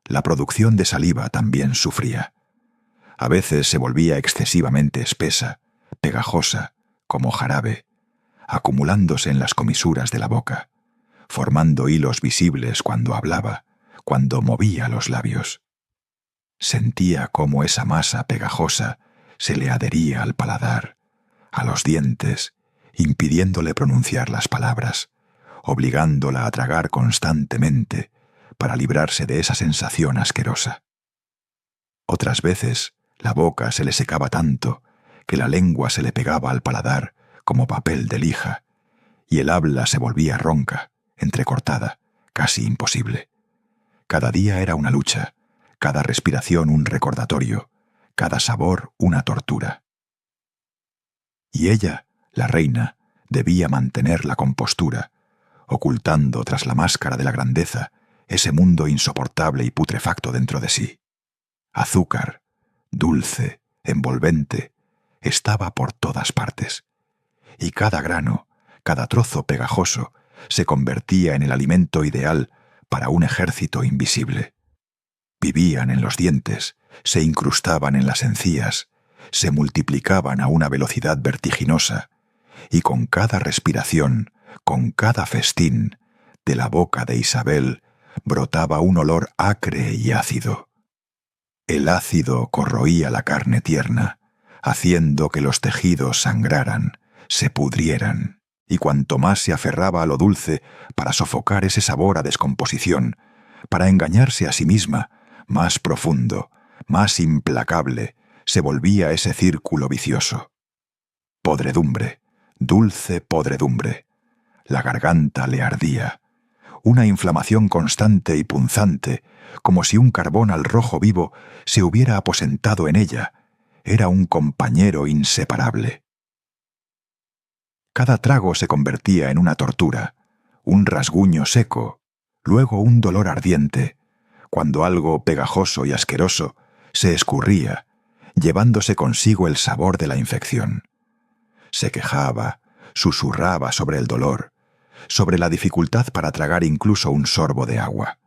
La producción de saliva también sufría. A veces se volvía excesivamente espesa, pegajosa, como jarabe, acumulándose en las comisuras de la boca, formando hilos visibles cuando hablaba, cuando movía los labios. Sentía cómo esa masa pegajosa se le adhería al paladar, a los dientes, impidiéndole pronunciar las palabras, obligándola a tragar constantemente para librarse de esa sensación asquerosa. Otras veces, la boca se le secaba tanto que la lengua se le pegaba al paladar como papel de lija, y el habla se volvía ronca, entrecortada, casi imposible. Cada día era una lucha, cada respiración un recordatorio, cada sabor una tortura. Y ella, la reina, debía mantener la compostura, ocultando tras la máscara de la grandeza ese mundo insoportable y putrefacto dentro de sí. azúcar, dulce, envolvente, estaba por todas partes. Y cada grano, cada trozo pegajoso, se convertía en el alimento ideal para un ejército invisible. Vivían en los dientes, se incrustaban en las encías, se multiplicaban a una velocidad vertiginosa, y con cada respiración, con cada festín, de la boca de Isabel brotaba un olor acre y ácido. El ácido corroía la carne tierna, haciendo que los tejidos sangraran, se pudrieran, y cuanto más se aferraba a lo dulce para sofocar ese sabor a descomposición, para engañarse a sí misma, más profundo, más implacable, se volvía ese círculo vicioso. Podredumbre, dulce podredumbre. La garganta le ardía. Una inflamación constante y punzante, como si un carbón al rojo vivo se hubiera aposentado en ella. Era un compañero inseparable. Cada trago se convertía en una tortura, un rasguño seco, luego un dolor ardiente, cuando algo pegajoso y asqueroso se escurría, llevándose consigo el sabor de la infección. Se quejaba, susurraba sobre el dolor, sobre la dificultad para tragar incluso un sorbo de agua.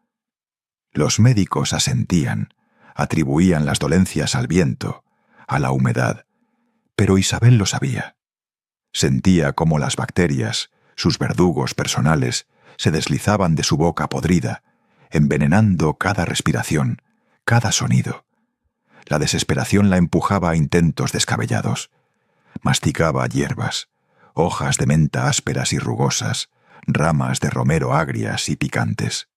Los médicos asentían, atribuían las dolencias al viento, a la humedad, pero Isabel lo sabía. Sentía cómo las bacterias, sus verdugos personales, se deslizaban de su boca podrida, envenenando cada respiración, cada sonido. La desesperación la empujaba a intentos descabellados. Masticaba hierbas, hojas de menta ásperas y rugosas, ramas de romero agrias y picantes.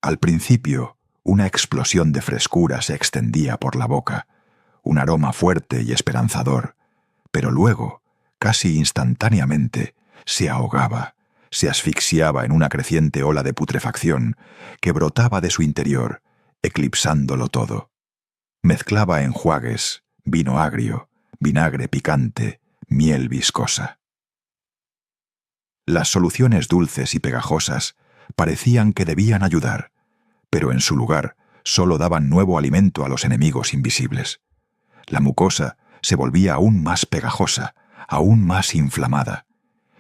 Al principio, una explosión de frescura se extendía por la boca, un aroma fuerte y esperanzador, pero luego, casi instantáneamente, se ahogaba, se asfixiaba en una creciente ola de putrefacción que brotaba de su interior, eclipsándolo todo. Mezclaba enjuagues, vino agrio, vinagre picante, miel viscosa. Las soluciones dulces y pegajosas parecían que debían ayudar, pero en su lugar solo daban nuevo alimento a los enemigos invisibles. La mucosa se volvía aún más pegajosa, aún más inflamada,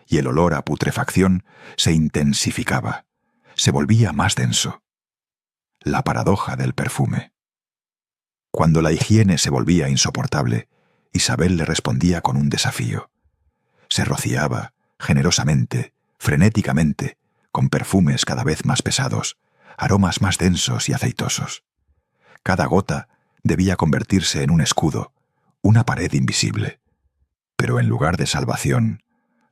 y el olor a putrefacción se intensificaba, se volvía más denso. La paradoja del perfume. Cuando la higiene se volvía insoportable, Isabel le respondía con un desafío. Se rociaba, generosamente, frenéticamente, con perfumes cada vez más pesados, aromas más densos y aceitosos. Cada gota debía convertirse en un escudo, una pared invisible. Pero en lugar de salvación,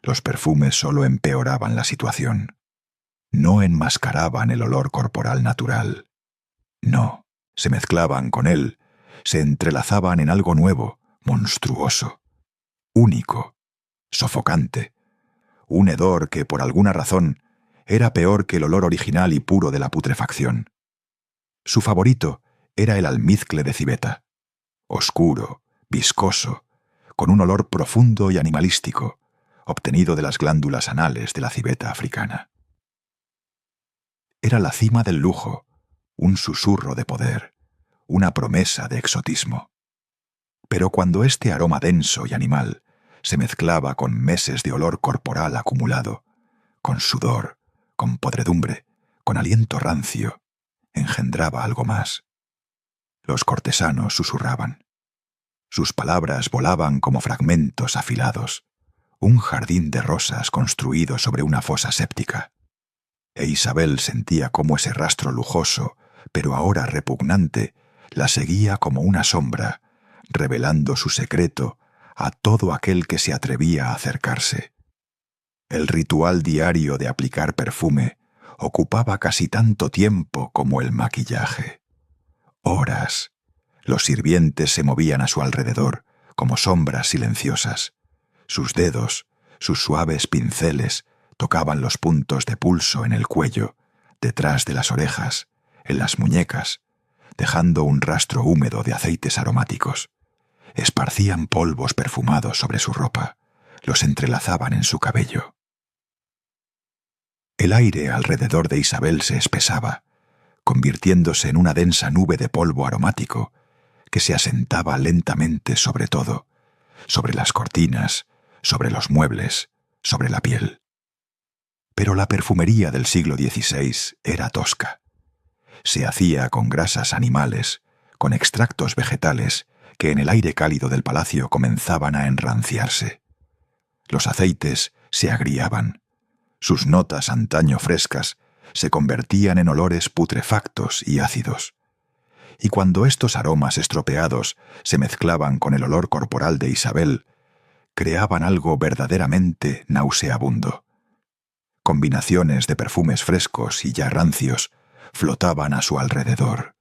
los perfumes solo empeoraban la situación. No enmascaraban el olor corporal natural. No, se mezclaban con él, se entrelazaban en algo nuevo, monstruoso, único, sofocante, un hedor que, por alguna razón, era peor que el olor original y puro de la putrefacción. Su favorito era el almizcle de civeta, oscuro, viscoso, con un olor profundo y animalístico, obtenido de las glándulas anales de la civeta africana. Era la cima del lujo, un susurro de poder, una promesa de exotismo. Pero cuando este aroma denso y animal se mezclaba con meses de olor corporal acumulado, con sudor, con podredumbre, con aliento rancio, engendraba algo más. Los cortesanos susurraban. Sus palabras volaban como fragmentos afilados, un jardín de rosas construido sobre una fosa séptica. E Isabel sentía cómo ese rastro lujoso, pero ahora repugnante, la seguía como una sombra, revelando su secreto a todo aquel que se atrevía a acercarse. El ritual diario de aplicar perfume ocupaba casi tanto tiempo como el maquillaje. Horas. Los sirvientes se movían a su alrededor como sombras silenciosas. Sus dedos, sus suaves pinceles, tocaban los puntos de pulso en el cuello, detrás de las orejas, en las muñecas, dejando un rastro húmedo de aceites aromáticos. Esparcían polvos perfumados sobre su ropa, los entrelazaban en su cabello. El aire alrededor de Isabel se espesaba, convirtiéndose en una densa nube de polvo aromático, que se asentaba lentamente sobre todo, sobre las cortinas, sobre los muebles, sobre la piel. Pero la perfumería del siglo XVI era tosca. Se hacía con grasas animales, con extractos vegetales que en el aire cálido del palacio comenzaban a enranciarse. Los aceites se agriaban. Sus notas antaño frescas se convertían en olores putrefactos y ácidos. Y cuando estos aromas estropeados se mezclaban con el olor corporal de Isabel, creaban algo verdaderamente nauseabundo. Combinaciones de perfumes frescos y ya rancios flotaban a su alrededor,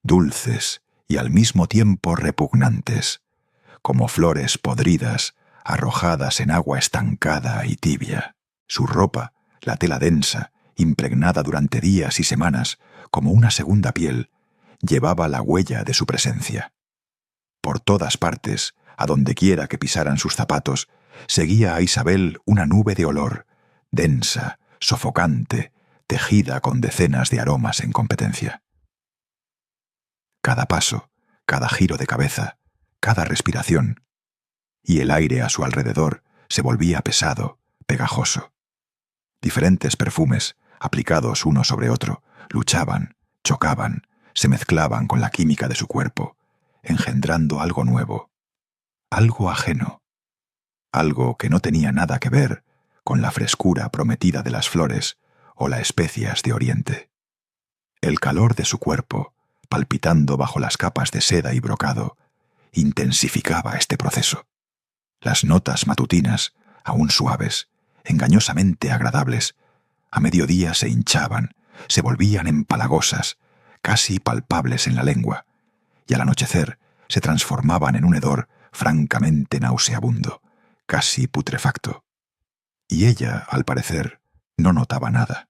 dulces y al mismo tiempo repugnantes, como flores podridas arrojadas en agua estancada y tibia. Su ropa, la tela densa, impregnada durante días y semanas, como una segunda piel, llevaba la huella de su presencia. Por todas partes, a donde quiera que pisaran sus zapatos, seguía a Isabel una nube de olor, densa, sofocante, tejida con decenas de aromas en competencia. Cada paso, cada giro de cabeza, cada respiración, y el aire a su alrededor se volvía pesado, pegajoso. Diferentes perfumes, aplicados uno sobre otro, luchaban, chocaban, se mezclaban con la química de su cuerpo, engendrando algo nuevo, algo ajeno, algo que no tenía nada que ver con la frescura prometida de las flores o las especias de Oriente. El calor de su cuerpo, palpitando bajo las capas de seda y brocado, intensificaba este proceso. Las notas matutinas, aún suaves, engañosamente agradables, a mediodía se hinchaban, se volvían empalagosas, casi palpables en la lengua, y al anochecer se transformaban en un hedor francamente nauseabundo, casi putrefacto. Y ella, al parecer, no notaba nada.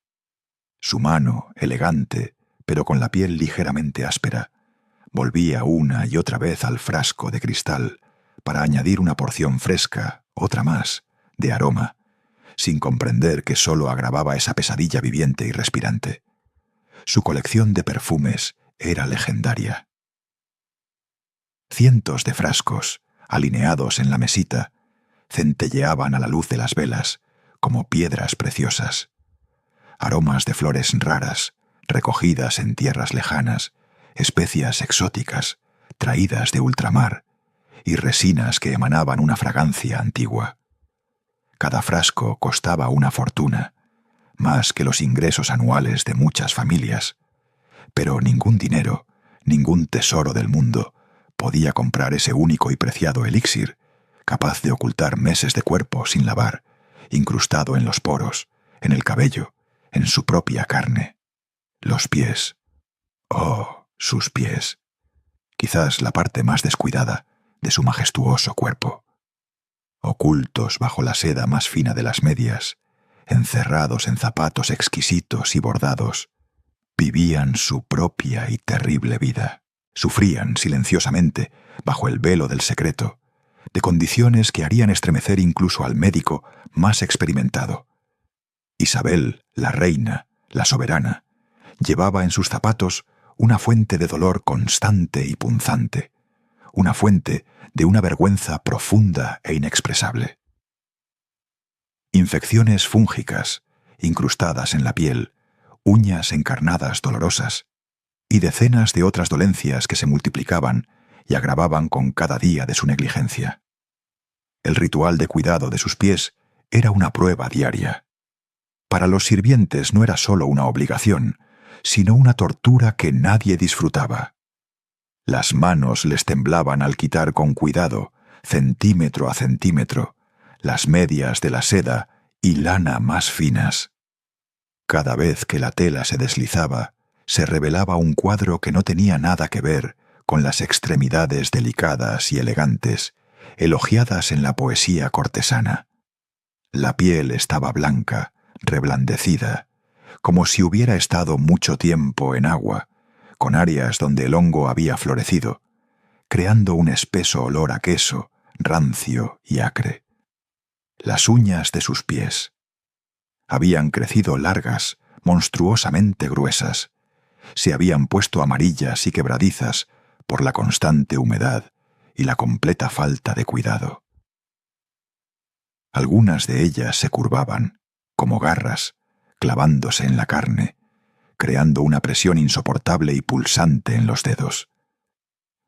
Su mano, elegante, pero con la piel ligeramente áspera, volvía una y otra vez al frasco de cristal para añadir una porción fresca, otra más, de aroma, sin comprender que sólo agravaba esa pesadilla viviente y respirante. Su colección de perfumes era legendaria. Cientos de frascos, alineados en la mesita, centelleaban a la luz de las velas como piedras preciosas. Aromas de flores raras, recogidas en tierras lejanas, especias exóticas, traídas de ultramar, y resinas que emanaban una fragancia antigua. Cada frasco costaba una fortuna, más que los ingresos anuales de muchas familias, pero ningún dinero, ningún tesoro del mundo podía comprar ese único y preciado elixir, capaz de ocultar meses de cuerpo sin lavar, incrustado en los poros, en el cabello, en su propia carne. Los pies. Oh, sus pies. Quizás la parte más descuidada de su majestuoso cuerpo. Ocultos bajo la seda más fina de las medias, encerrados en zapatos exquisitos y bordados, vivían su propia y terrible vida. Sufrían silenciosamente, bajo el velo del secreto, de condiciones que harían estremecer incluso al médico más experimentado. Isabel, la reina, la soberana, llevaba en sus zapatos una fuente de dolor constante y punzante, una fuente de una vergüenza profunda e inexpresable. Infecciones fúngicas, incrustadas en la piel, uñas encarnadas dolorosas, y decenas de otras dolencias que se multiplicaban y agravaban con cada día de su negligencia. El ritual de cuidado de sus pies era una prueba diaria. Para los sirvientes no era solo una obligación, sino una tortura que nadie disfrutaba. Las manos les temblaban al quitar con cuidado, centímetro a centímetro, las medias de la seda y lana más finas. Cada vez que la tela se deslizaba, se revelaba un cuadro que no tenía nada que ver con las extremidades delicadas y elegantes, elogiadas en la poesía cortesana. La piel estaba blanca, reblandecida, como si hubiera estado mucho tiempo en agua, con áreas donde el hongo había florecido, creando un espeso olor a queso, rancio y acre. Las uñas de sus pies habían crecido largas, monstruosamente gruesas, se habían puesto amarillas y quebradizas por la constante humedad y la completa falta de cuidado. Algunas de ellas se curvaban, como garras, clavándose en la carne, creando una presión insoportable y pulsante en los dedos.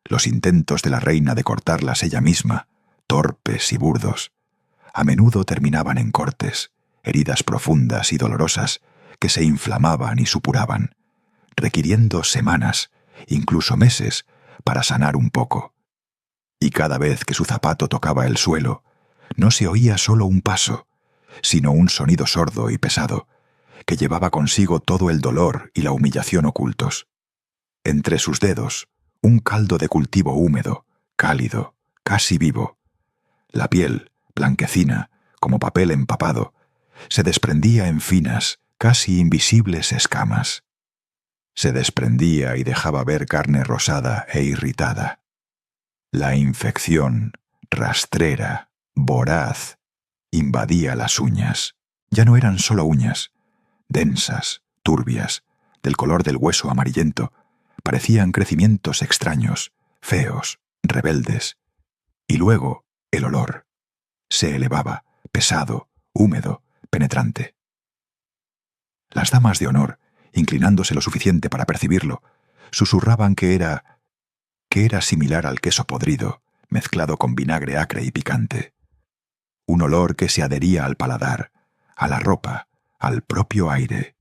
Los intentos de la reina de cortarlas ella misma, torpes y burdos, a menudo terminaban en cortes, heridas profundas y dolorosas que se inflamaban y supuraban, requiriendo semanas, incluso meses, para sanar un poco. Y cada vez que su zapato tocaba el suelo, no se oía solo un paso, sino un sonido sordo y pesado, que llevaba consigo todo el dolor y la humillación ocultos. Entre sus dedos, un caldo de cultivo húmedo, cálido, casi vivo. La piel, blanquecina, como papel empapado, se desprendía en finas, casi invisibles escamas. Se desprendía y dejaba ver carne rosada e irritada. La infección, rastrera, voraz, invadía las uñas. Ya no eran solo uñas, densas, turbias, del color del hueso amarillento, parecían crecimientos extraños, feos, rebeldes. Y luego el olor. Se elevaba, pesado, húmedo, penetrante. Las damas de honor, inclinándose lo suficiente para percibirlo, susurraban que era similar al queso podrido, mezclado con vinagre acre y picante. Un olor que se adhería al paladar, a la ropa, al propio aire.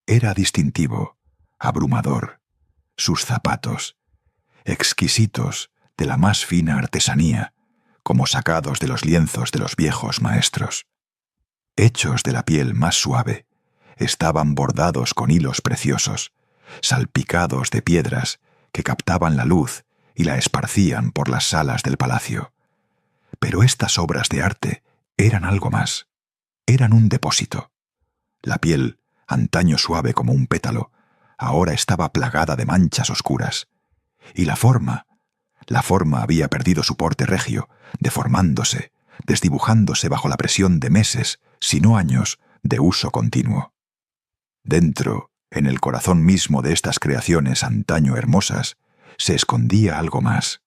Era distintivo, abrumador. Sus zapatos, exquisitos, de la más fina artesanía, como sacados de los lienzos de los viejos maestros. Hechos de la piel más suave, estaban bordados con hilos preciosos, salpicados de piedras que captaban la luz y la esparcían por las salas del palacio. Pero estas obras de arte eran algo más. Eran un depósito. La piel, antaño suave como un pétalo, ahora estaba plagada de manchas oscuras. Y la forma había perdido su porte regio, deformándose, desdibujándose bajo la presión de meses, si no años, de uso continuo. Dentro, en el corazón mismo de estas creaciones antaño hermosas, se escondía algo más.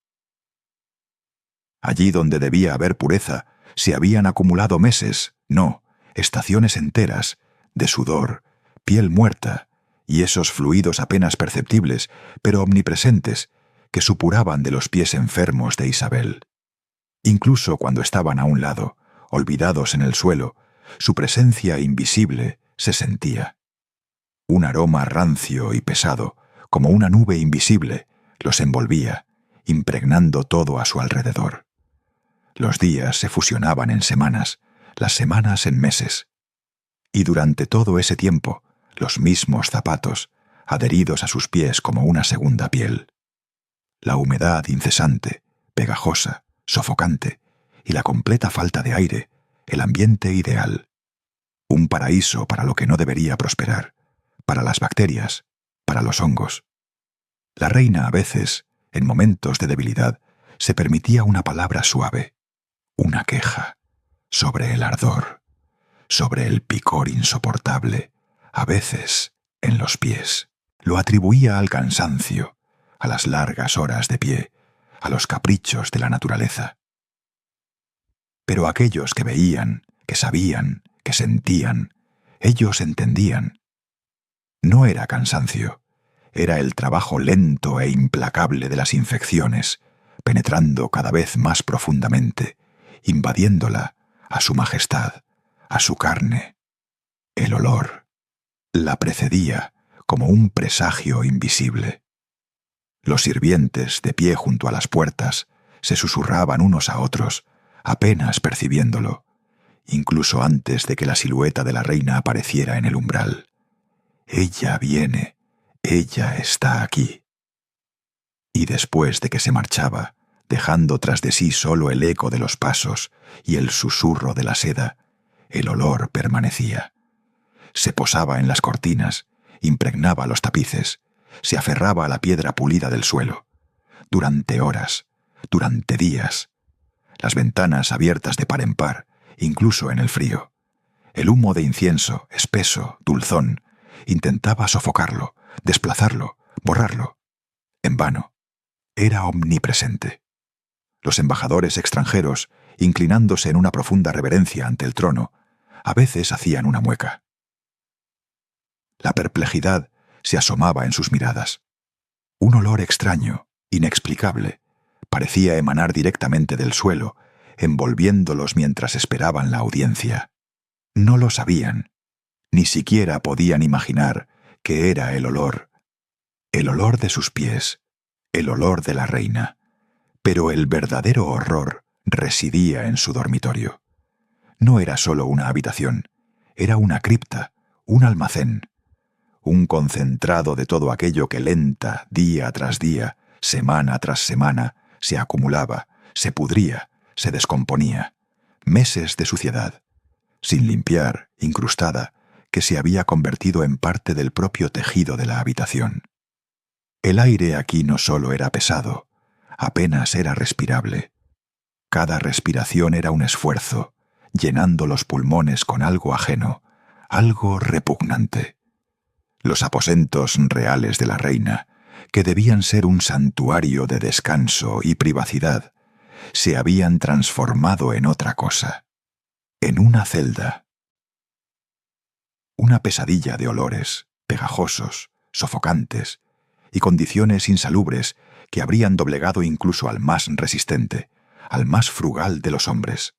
Allí donde debía haber pureza, se habían acumulado meses, no, estaciones enteras, de sudor, piel muerta, y esos fluidos apenas perceptibles, pero omnipresentes, que supuraban de los pies enfermos de Isabel. Incluso cuando estaban a un lado, olvidados en el suelo, su presencia invisible se sentía. Un aroma rancio y pesado, como una nube invisible, los envolvía, impregnando todo a su alrededor. Los días se fusionaban en semanas, las semanas en meses. Y durante todo ese tiempo, los mismos zapatos, adheridos a sus pies como una segunda piel. La humedad incesante, pegajosa, sofocante, y la completa falta de aire, el ambiente ideal. Un paraíso para lo que no debería prosperar, para las bacterias, para los hongos. La reina a veces, en momentos de debilidad, se permitía una palabra suave, una queja, sobre el ardor, sobre el picor insoportable, a veces en los pies. Lo atribuía al cansancio, a las largas horas de pie, a los caprichos de la naturaleza. Pero aquellos que veían, que sabían, que sentían, ellos entendían. No era cansancio, era el trabajo lento e implacable de las infecciones, penetrando cada vez más profundamente, invadiéndola, a su majestad, a su carne. El olor la precedía como un presagio invisible. Los sirvientes, de pie junto a las puertas, se susurraban unos a otros, apenas percibiéndolo, incluso antes de que la silueta de la reina apareciera en el umbral. Ella viene, ella está aquí. Y después de que se marchaba, dejando tras de sí solo el eco de los pasos y el susurro de la seda, el olor permanecía. Se posaba en las cortinas, impregnaba los tapices, se aferraba a la piedra pulida del suelo. Durante horas, durante días. Las ventanas abiertas de par en par, incluso en el frío. El humo de incienso, espeso, dulzón, intentaba sofocarlo, desplazarlo, borrarlo. En vano. Era omnipresente. Los embajadores extranjeros, inclinándose en una profunda reverencia ante el trono, a veces hacían una mueca. La perplejidad se asomaba en sus miradas. Un olor extraño, inexplicable, parecía emanar directamente del suelo, envolviéndolos mientras esperaban la audiencia. No lo sabían, ni siquiera podían imaginar que era el olor de sus pies, el olor de la reina. Pero el verdadero horror residía en su dormitorio. No era solo una habitación, era una cripta, un almacén, un concentrado de todo aquello que lenta, día tras día, semana tras semana, se acumulaba, se pudría, se descomponía. Meses de suciedad, sin limpiar, incrustada, que se había convertido en parte del propio tejido de la habitación. El aire aquí no solo era pesado, apenas era respirable. Cada respiración era un esfuerzo, llenando los pulmones con algo ajeno, algo repugnante. Los aposentos reales de la reina, que debían ser un santuario de descanso y privacidad, se habían transformado en otra cosa, en una celda. Una pesadilla de olores, pegajosos, sofocantes, y condiciones insalubres que habrían doblegado incluso al más resistente, al más frugal de los hombres.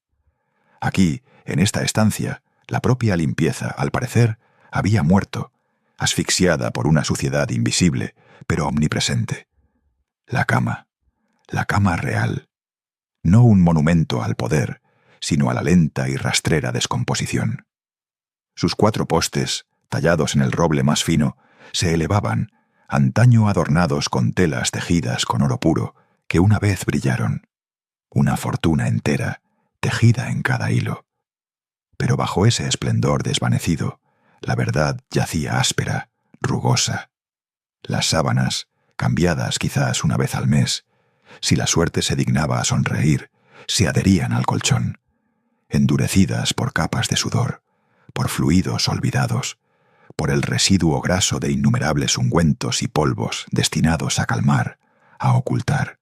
Aquí, en esta estancia, la propia limpieza, al parecer, había muerto, asfixiada por una suciedad invisible, pero omnipresente. La cama real, no un monumento al poder, sino a la lenta y rastrera descomposición. Sus 4 postes, tallados en el roble más fino, se elevaban, antaño adornados con telas tejidas con oro puro, que una vez brillaron. Una fortuna entera, tejida en cada hilo. Pero bajo ese esplendor desvanecido, la verdad yacía áspera, rugosa. Las sábanas, cambiadas quizás una vez al mes, si la suerte se dignaba a sonreír, se adherían al colchón, endurecidas por capas de sudor, por fluidos olvidados, por el residuo graso de innumerables ungüentos y polvos destinados a calmar, a ocultar.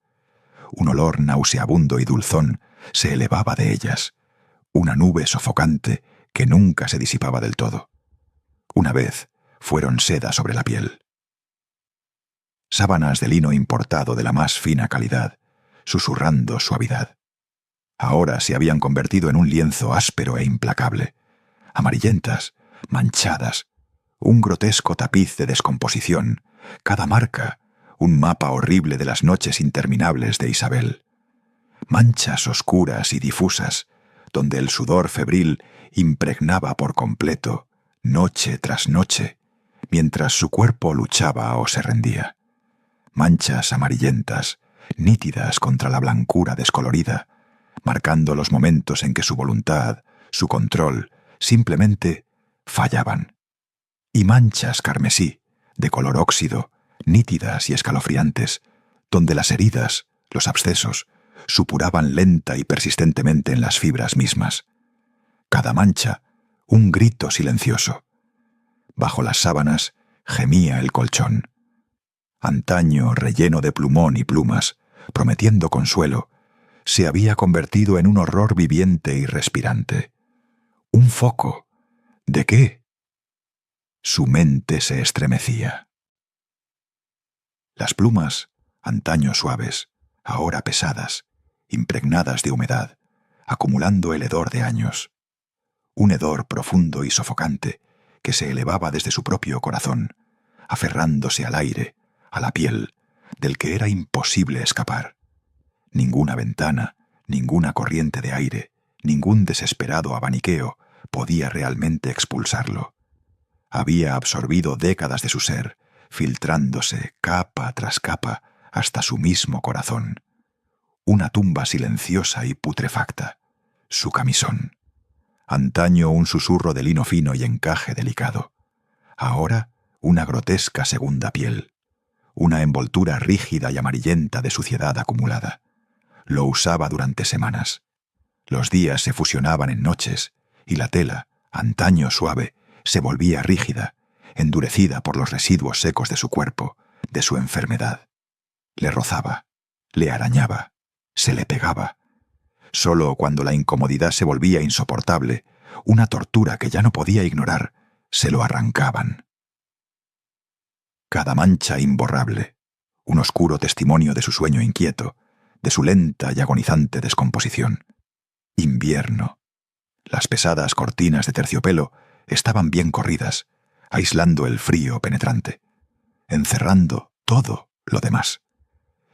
Un olor nauseabundo y dulzón se elevaba de ellas, una nube sofocante que nunca se disipaba del todo. Una vez fueron seda sobre la piel. Sábanas de lino importado de la más fina calidad, susurrando suavidad. Ahora se habían convertido en un lienzo áspero e implacable, amarillentas, manchadas, un grotesco tapiz de descomposición, cada marca, un mapa horrible de las noches interminables de Isabel. Manchas oscuras y difusas, donde el sudor febril impregnaba por completo, noche tras noche, mientras su cuerpo luchaba o se rendía. Manchas amarillentas, nítidas contra la blancura descolorida, marcando los momentos en que su voluntad, su control, simplemente fallaban. Y manchas carmesí, de color óxido, nítidas y escalofriantes, donde las heridas, los abscesos, supuraban lenta y persistentemente en las fibras mismas. Cada mancha, un grito silencioso. Bajo las sábanas gemía el colchón. Antaño relleno de plumón y plumas, prometiendo consuelo, se había convertido en un horror viviente y respirante. Un foco. ¿De qué? Su mente se estremecía. Las plumas, antaño suaves, ahora pesadas, impregnadas de humedad, acumulando el hedor de años. Un hedor profundo y sofocante que se elevaba desde su propio corazón, aferrándose al aire, a la piel, del que era imposible escapar. Ninguna ventana, ninguna corriente de aire, ningún desesperado abaniqueo podía realmente expulsarlo. Había absorbido décadas de su ser, filtrándose capa tras capa hasta su mismo corazón. Una tumba silenciosa y putrefacta, su camisón. Antaño un susurro de lino fino y encaje delicado. Ahora una grotesca segunda piel. Una envoltura rígida y amarillenta de suciedad acumulada. Lo usaba durante semanas. Los días se fusionaban en noches, y la tela, antaño suave, se volvía rígida, endurecida por los residuos secos de su cuerpo, de su enfermedad. Le rozaba, Le arañaba, se le pegaba. Solo cuando la incomodidad se volvía insoportable, una tortura que ya no podía ignorar, se lo arrancaban. Cada mancha imborrable, un oscuro testimonio de su sueño inquieto, de su lenta y agonizante descomposición. Invierno. Las pesadas cortinas de terciopelo estaban bien corridas, aislando el frío penetrante, encerrando todo lo demás.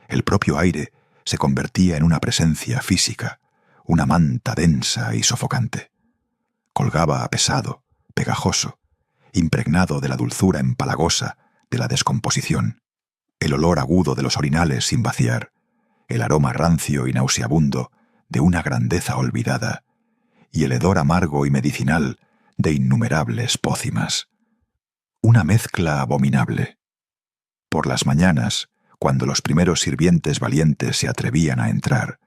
El propio aire se convertía en una presencia física, una manta densa y sofocante. Colgaba pesado, pegajoso, impregnado de la dulzura empalagosa de la descomposición, el olor agudo de los orinales sin vaciar, el aroma rancio y nauseabundo de una grandeza olvidada, y el hedor amargo y medicinal de innumerables pócimas. Una mezcla abominable. Por las mañanas, cuando los primeros sirvientes valientes se atrevían a entrar,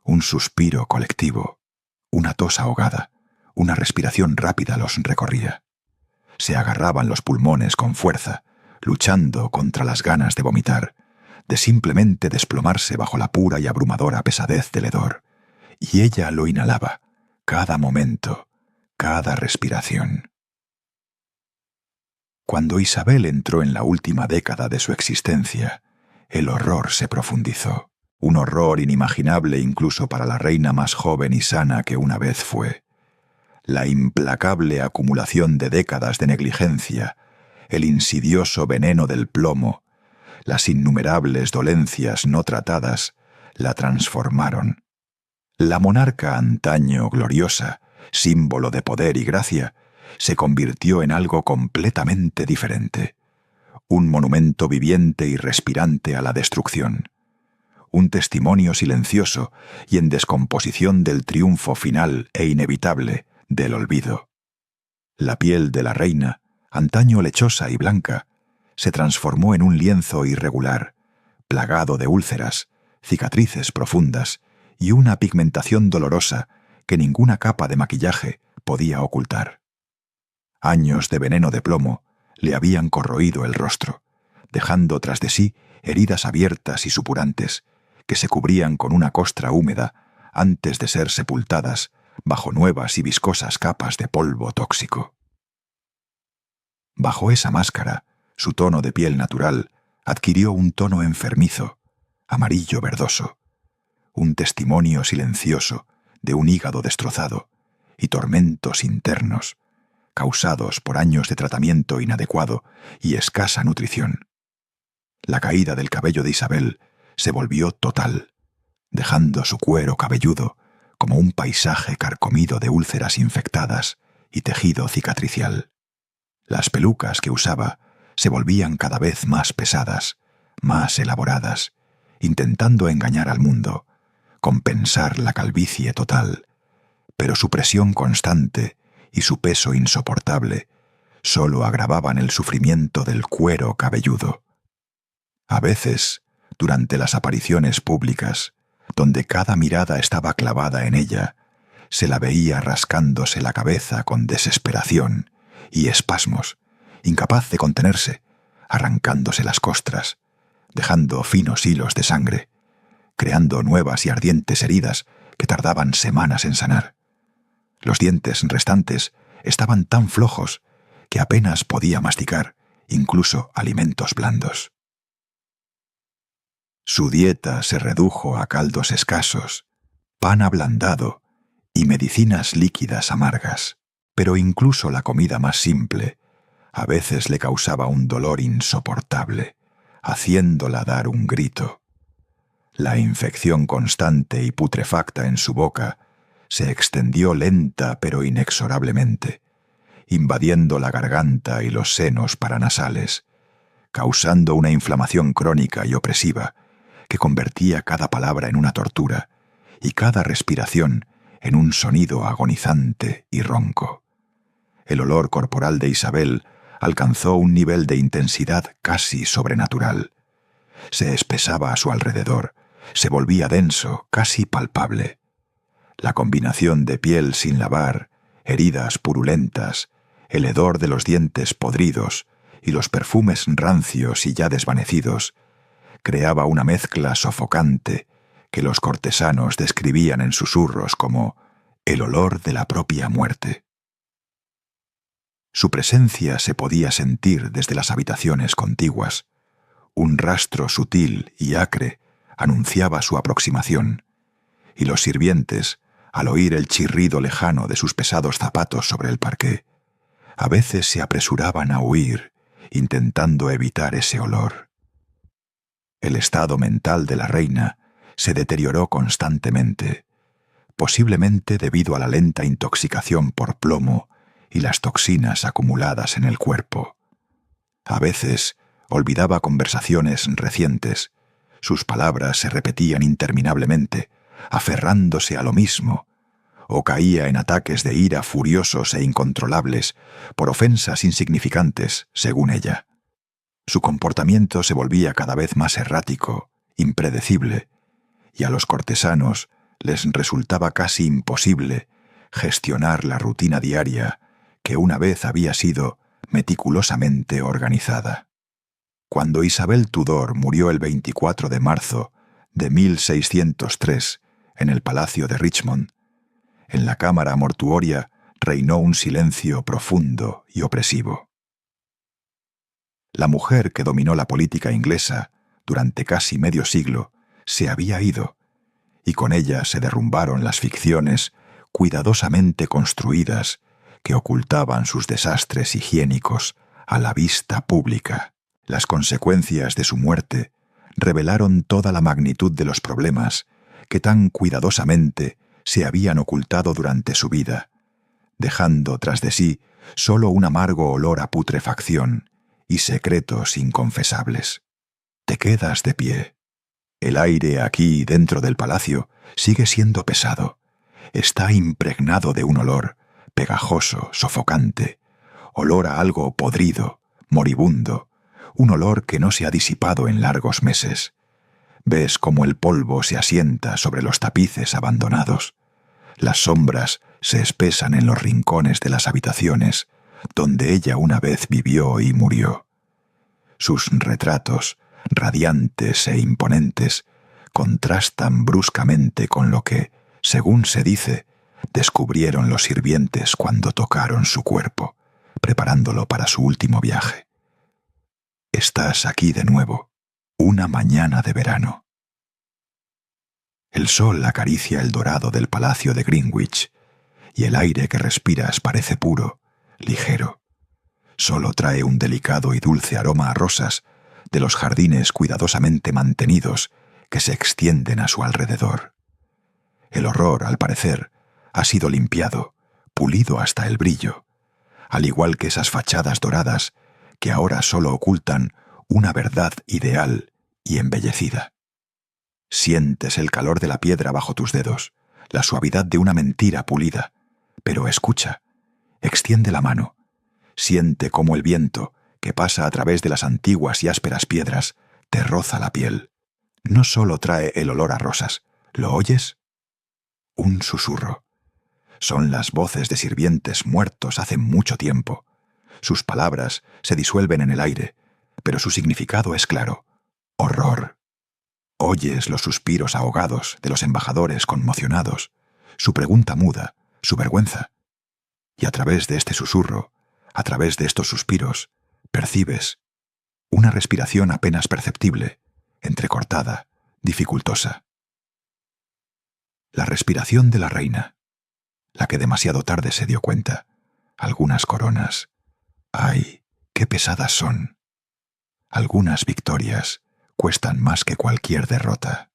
un suspiro colectivo, una tos ahogada, una respiración rápida los recorría. Se agarraban los pulmones con fuerza, luchando contra las ganas de vomitar, de simplemente desplomarse bajo la pura y abrumadora pesadez del hedor, y ella lo inhalaba, cada momento, cada respiración. Cuando Isabel entró en la última década de su existencia, el horror se profundizó, un horror inimaginable incluso para la reina más joven y sana que una vez fue. La implacable acumulación de décadas de negligencia, el insidioso veneno del plomo, las innumerables dolencias no tratadas, la transformaron. La monarca antaño gloriosa, símbolo de poder y gracia, se convirtió en algo completamente diferente. Un monumento viviente y respirante a la destrucción. Un testimonio silencioso y en descomposición del triunfo final e inevitable del olvido. La piel de la reina, antaño lechosa y blanca, se transformó en un lienzo irregular, plagado de úlceras, cicatrices profundas y una pigmentación dolorosa que ninguna capa de maquillaje podía ocultar. Años de veneno de plomo le habían corroído el rostro, dejando tras de sí heridas abiertas y supurantes que se cubrían con una costra húmeda antes de ser sepultadas bajo nuevas y viscosas capas de polvo tóxico. Bajo esa máscara, su tono de piel natural adquirió un tono enfermizo, amarillo verdoso, un testimonio silencioso de un hígado destrozado y tormentos internos, causados por años de tratamiento inadecuado y escasa nutrición. La caída del cabello de Isabel se volvió total, dejando su cuero cabelludo como un paisaje carcomido de úlceras infectadas y tejido cicatricial. Las pelucas que usaba se volvían cada vez más pesadas, más elaboradas, intentando engañar al mundo, compensar la calvicie total, pero su presión constante y su peso insoportable solo agravaban el sufrimiento del cuero cabelludo. A veces, durante las apariciones públicas, donde cada mirada estaba clavada en ella, se la veía rascándose la cabeza con desesperación y espasmos, incapaz de contenerse, arrancándose las costras, dejando finos hilos de sangre, creando nuevas y ardientes heridas que tardaban semanas en sanar. Los dientes restantes estaban tan flojos que apenas podía masticar, incluso alimentos blandos. Su dieta se redujo a caldos escasos, pan ablandado y medicinas líquidas amargas, pero incluso la comida más simple a veces le causaba un dolor insoportable, haciéndola dar un grito. La infección constante y putrefacta en su boca se extendió lenta pero inexorablemente, invadiendo la garganta y los senos paranasales, causando una inflamación crónica y opresiva que convertía cada palabra en una tortura y cada respiración en un sonido agonizante y ronco. El olor corporal de Isabel alcanzó un nivel de intensidad casi sobrenatural. Se espesaba a su alrededor, se volvía denso, casi palpable. La combinación de piel sin lavar, heridas purulentas, el hedor de los dientes podridos y los perfumes rancios y ya desvanecidos creaba una mezcla sofocante que los cortesanos describían en susurros como el olor de la propia muerte. Su presencia se podía sentir desde las habitaciones contiguas. Un rastro sutil y acre anunciaba su aproximación, y los sirvientes, al oír el chirrido lejano de sus pesados zapatos sobre el parqué, a veces se apresuraban a huir, intentando evitar ese olor. El estado mental de la reina se deterioró constantemente, posiblemente debido a la lenta intoxicación por plomo y las toxinas acumuladas en el cuerpo. A veces olvidaba conversaciones recientes, sus palabras se repetían interminablemente, aferrándose a lo mismo, o caía en ataques de ira furiosos e incontrolables por ofensas insignificantes, según ella. Su comportamiento se volvía cada vez más errático, impredecible, y a los cortesanos les resultaba casi imposible gestionar la rutina diaria que una vez había sido meticulosamente organizada. Cuando Isabel Tudor murió el 24 de marzo de 1603 en el Palacio de Richmond, en la cámara mortuoria reinó un silencio profundo y opresivo. La mujer que dominó la política inglesa durante casi medio siglo se había ido, y con ella se derrumbaron las ficciones cuidadosamente construidas que ocultaban sus desastres higiénicos a la vista pública. Las consecuencias de su muerte revelaron toda la magnitud de los problemas que tan cuidadosamente se habían ocultado durante su vida, dejando tras de sí solo un amargo olor a putrefacción y secretos inconfesables. Te quedas de pie. El aire aquí dentro del palacio sigue siendo pesado. Está impregnado de un olor pegajoso, sofocante, olor a algo podrido, moribundo, un olor que no se ha disipado en largos meses. Ves cómo el polvo se asienta sobre los tapices abandonados. Las sombras se espesan en los rincones de las habitaciones donde ella una vez vivió y murió. Sus retratos, radiantes e imponentes, contrastan bruscamente con lo que, según se dice, descubrieron los sirvientes cuando tocaron su cuerpo, preparándolo para su último viaje. Estás aquí de nuevo, una mañana de verano. El sol acaricia el dorado del palacio de Greenwich, y el aire que respiras parece puro, ligero. Solo trae un delicado y dulce aroma a rosas de los jardines cuidadosamente mantenidos que se extienden a su alrededor. El horror, al parecer, ha sido limpiado, pulido hasta el brillo, al igual que esas fachadas doradas que ahora solo ocultan una verdad ideal y embellecida. Sientes el calor de la piedra bajo tus dedos, la suavidad de una mentira pulida, pero escucha, extiende la mano, siente cómo el viento, que pasa a través de las antiguas y ásperas piedras, te roza la piel. No solo trae el olor a rosas, ¿lo oyes? Un susurro. Son las voces de sirvientes muertos hace mucho tiempo. Sus palabras se disuelven en el aire, pero su significado es claro: horror. Oyes los suspiros ahogados de los embajadores conmocionados, su pregunta muda, su vergüenza. Y a través de este susurro, a través de estos suspiros, percibes una respiración apenas perceptible, entrecortada, dificultosa. La respiración de la reina, la que demasiado tarde se dio cuenta. Algunas coronas. ¡Ay, qué pesadas son! Algunas victorias cuestan más que cualquier derrota.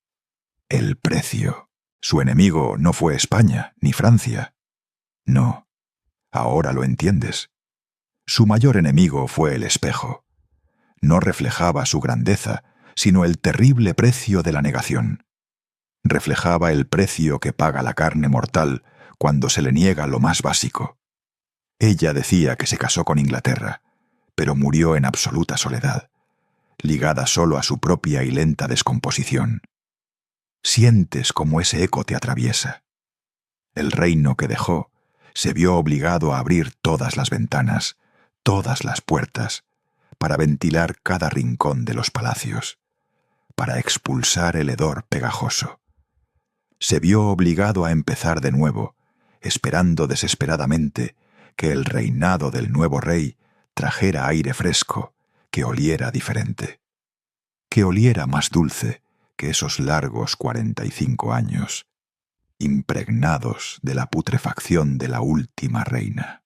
El precio. Su enemigo no fue España ni Francia. No, ahora lo entiendes. Su mayor enemigo fue el espejo. No reflejaba su grandeza, sino el terrible precio de la negación. Reflejaba el precio que paga la carne mortal cuando se le niega lo más básico. Ella decía que se casó con Inglaterra, pero murió en absoluta soledad, ligada solo a su propia y lenta descomposición. Sientes cómo ese eco te atraviesa. El reino que dejó se vio obligado a abrir todas las ventanas, todas las puertas, para ventilar cada rincón de los palacios, para expulsar el hedor pegajoso. Se vio obligado a empezar de nuevo, esperando desesperadamente que el reinado del nuevo rey trajera aire fresco, que oliera diferente, que oliera más dulce que esos largos 45 años, impregnados de la putrefacción de la última reina.